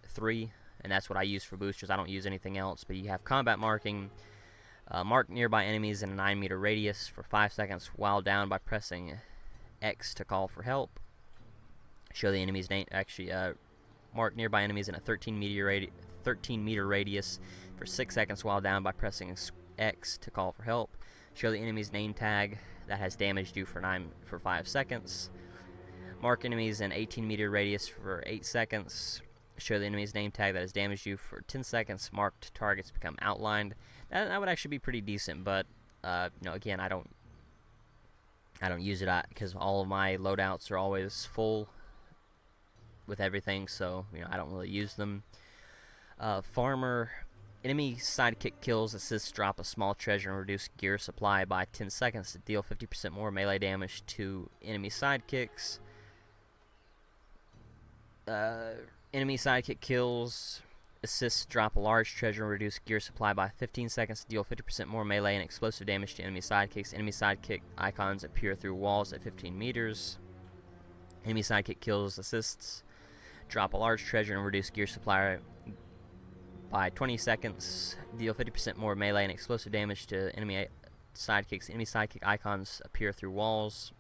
3, and that's what I use for boosters. I don't use anything else. But you have combat marking. Mark nearby enemies in a 9-meter radius for 5 seconds while down by pressing X to call for help. Show the enemy's name. Actually, mark nearby enemies in a 13-meter radius for 6 seconds while down by pressing X to call for help. Show the enemy's name tag that has damaged you for 5 seconds. Mark enemies in 18-meter radius for 8 seconds. Show the enemy's name tag that has damaged you for 10 seconds. Marked targets become outlined. That would actually be pretty decent, but you know, again, I don't use it because all of my loadouts are always full with everything, so you know, I don't really use them. Farmer, enemy sidekick kills, assists, drop a small treasure and reduce gear supply by 10 seconds to deal 50% more melee damage to enemy sidekicks. Enemy sidekick kills, assists, drop a large treasure and reduce gear supply by 15 seconds to deal 50% more melee and explosive damage to enemy sidekicks. Enemy sidekick icons appear through walls at 15 meters. Enemy sidekick kills, assists, drop a large treasure and reduce gear supply by 20 seconds. Deal 50% more melee and explosive damage to enemy sidekicks. Enemy sidekick icons appear through walls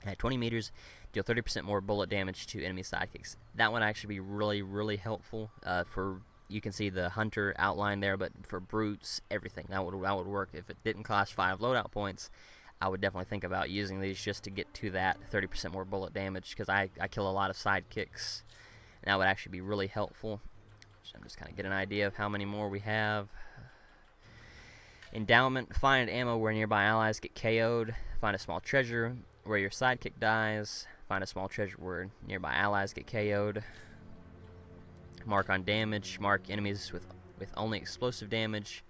at 20 meters. Deal 30% more bullet damage to enemy sidekicks. That one actually be really, really helpful. For you can see the hunter outline there, but for brutes, everything that would work. If it didn't cost 5 loadout points, I would definitely think about using these just to get to that 30% more bullet damage, because I kill a lot of sidekicks, and that would actually be really helpful. So I'm just kind of get an idea of how many more we have. Endowment, find ammo where nearby allies get KO'd. Find a small treasure where your sidekick dies. Find a small treasure where nearby allies get KO'd. Mark on damage. Mark enemies with only explosive damage.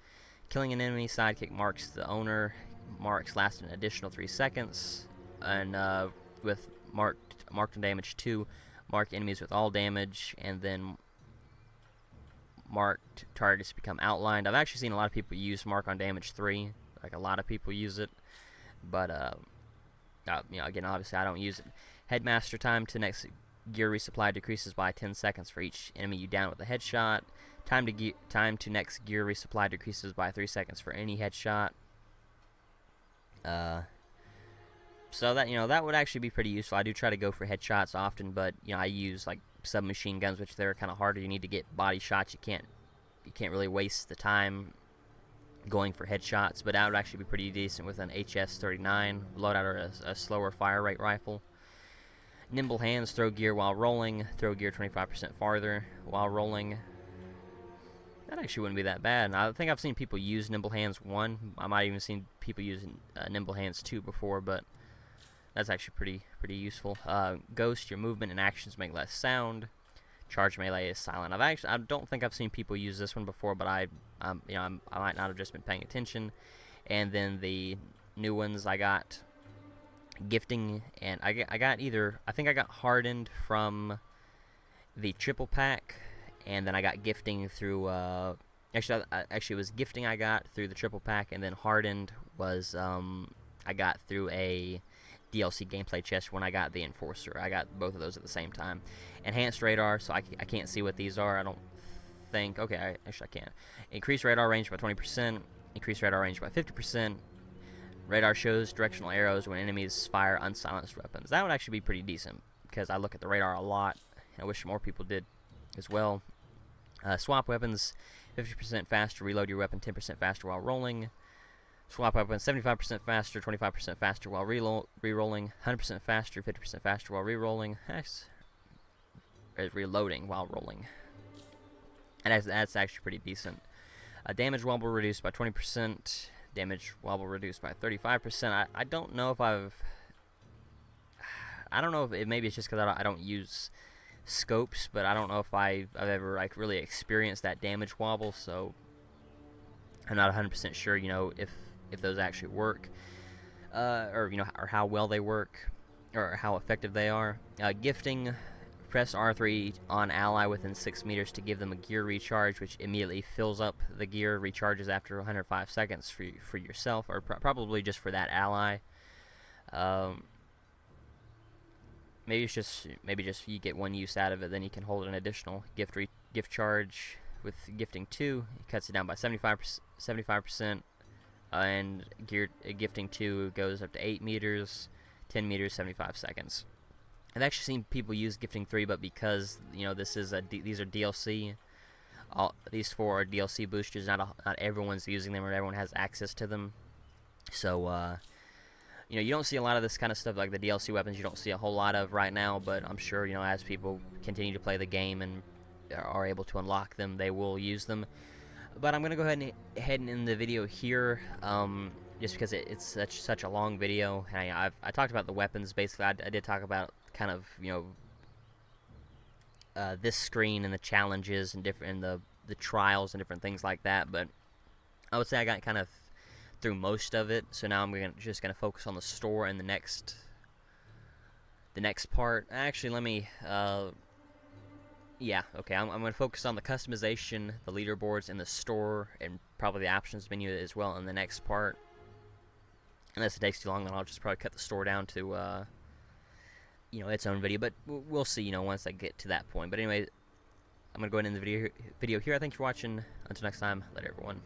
Killing an enemy sidekick marks the owner. Marks last an additional 3 seconds. And with marked on damage 2, mark enemies with all damage, and then marked targets become outlined. I've actually seen a lot of people use mark on damage 3. Like, a lot of people use it. But you know, again, obviously I don't use it. Headmaster time to next gear resupply decreases by 10 seconds for each enemy you down with a headshot. Time to next gear resupply decreases by 3 seconds for any headshot. So that, you know, that would actually be pretty useful. I do try to go for headshots often, but you know, I use like submachine guns, which they're kind of harder. You need to get body shots. You can't really waste the time going for headshots, but that would actually be pretty decent with an HS-39 loadout or a slower fire rate rifle. Nimble hands, throw gear while rolling, throw gear 25% farther while rolling. That actually wouldn't be that bad. I think I've seen people use Nimble Hands 1. I might even seen people using Nimble Hands 2 before, but that's actually pretty useful. Ghost, your movement and actions make less sound. Charge melee is silent. I don't think I've seen people use this one before, but I might not have just been paying attention. And then the new ones I got gifting, and I got either, I think I got hardened from the triple pack, and then I got gifting through actually it was gifting I got through the triple pack, and then hardened was I got through a DLC gameplay chest when I got the Enforcer. I got both of those at the same time. Enhanced radar, so I can't see what these are. I don't think. Okay, actually I can. Increase radar range by 20%. Increase radar range by 50%. Radar shows directional arrows when enemies fire unsilenced weapons. That would actually be pretty decent, because I look at the radar a lot. I wish more people did as well. Swap weapons, 50% faster, reload your weapon 10% faster while rolling. Swap weapons, 75% faster, 25% faster while re-rolling, 100% faster, 50% faster while re-rolling. Reloading while rolling. And that's actually pretty decent. Damage wobble reduced by 20%. Damage wobble reduced by 35%. I don't know if I don't know if maybe it's just because I don't use scopes, but I don't know if I've ever like really experienced that damage wobble, so I'm not 100% sure, you know, if those actually work, or you know, or how well they work, or how effective they are. Gifting, press R3 on ally within 6 meters to give them a gear recharge, which immediately fills up the gear, recharges after 105 seconds for yourself, or probably just for that ally. Maybe just you get one use out of it, then you can hold an additional gift charge. With gifting 2, it cuts it down by 75%, and gifting 2 goes up to 8 meters, 10 meters, 75 seconds. I've actually seen people use gifting 3, but because, you know, this is these are DLC, these 4 are DLC boosters. Not everyone's using them, or everyone has access to them. So you know, you don't see a lot of this kind of stuff, like the DLC weapons. You don't see a whole lot of right now, but I'm sure, you know, as people continue to play the game and are able to unlock them, they will use them. But I'm gonna go ahead and end the video here, just because it's such a long video. And I talked about the weapons. Basically, I did talk about kind of, you know, this screen and the challenges and the trials and different things like that. But I would say I got kind of through most of it. So now I'm just gonna focus on the store and the next part. Actually, let me. Yeah, okay, I'm going to focus on the customization, the leaderboards, and the store, and probably the options menu as well in the next part. Unless it takes too long, then I'll just probably cut the store down to, you know, its own video. But we'll see, you know, once I get to that point. But anyway, I'm going to go ahead and end the video here. Thank you for watching. Until next time, later, everyone.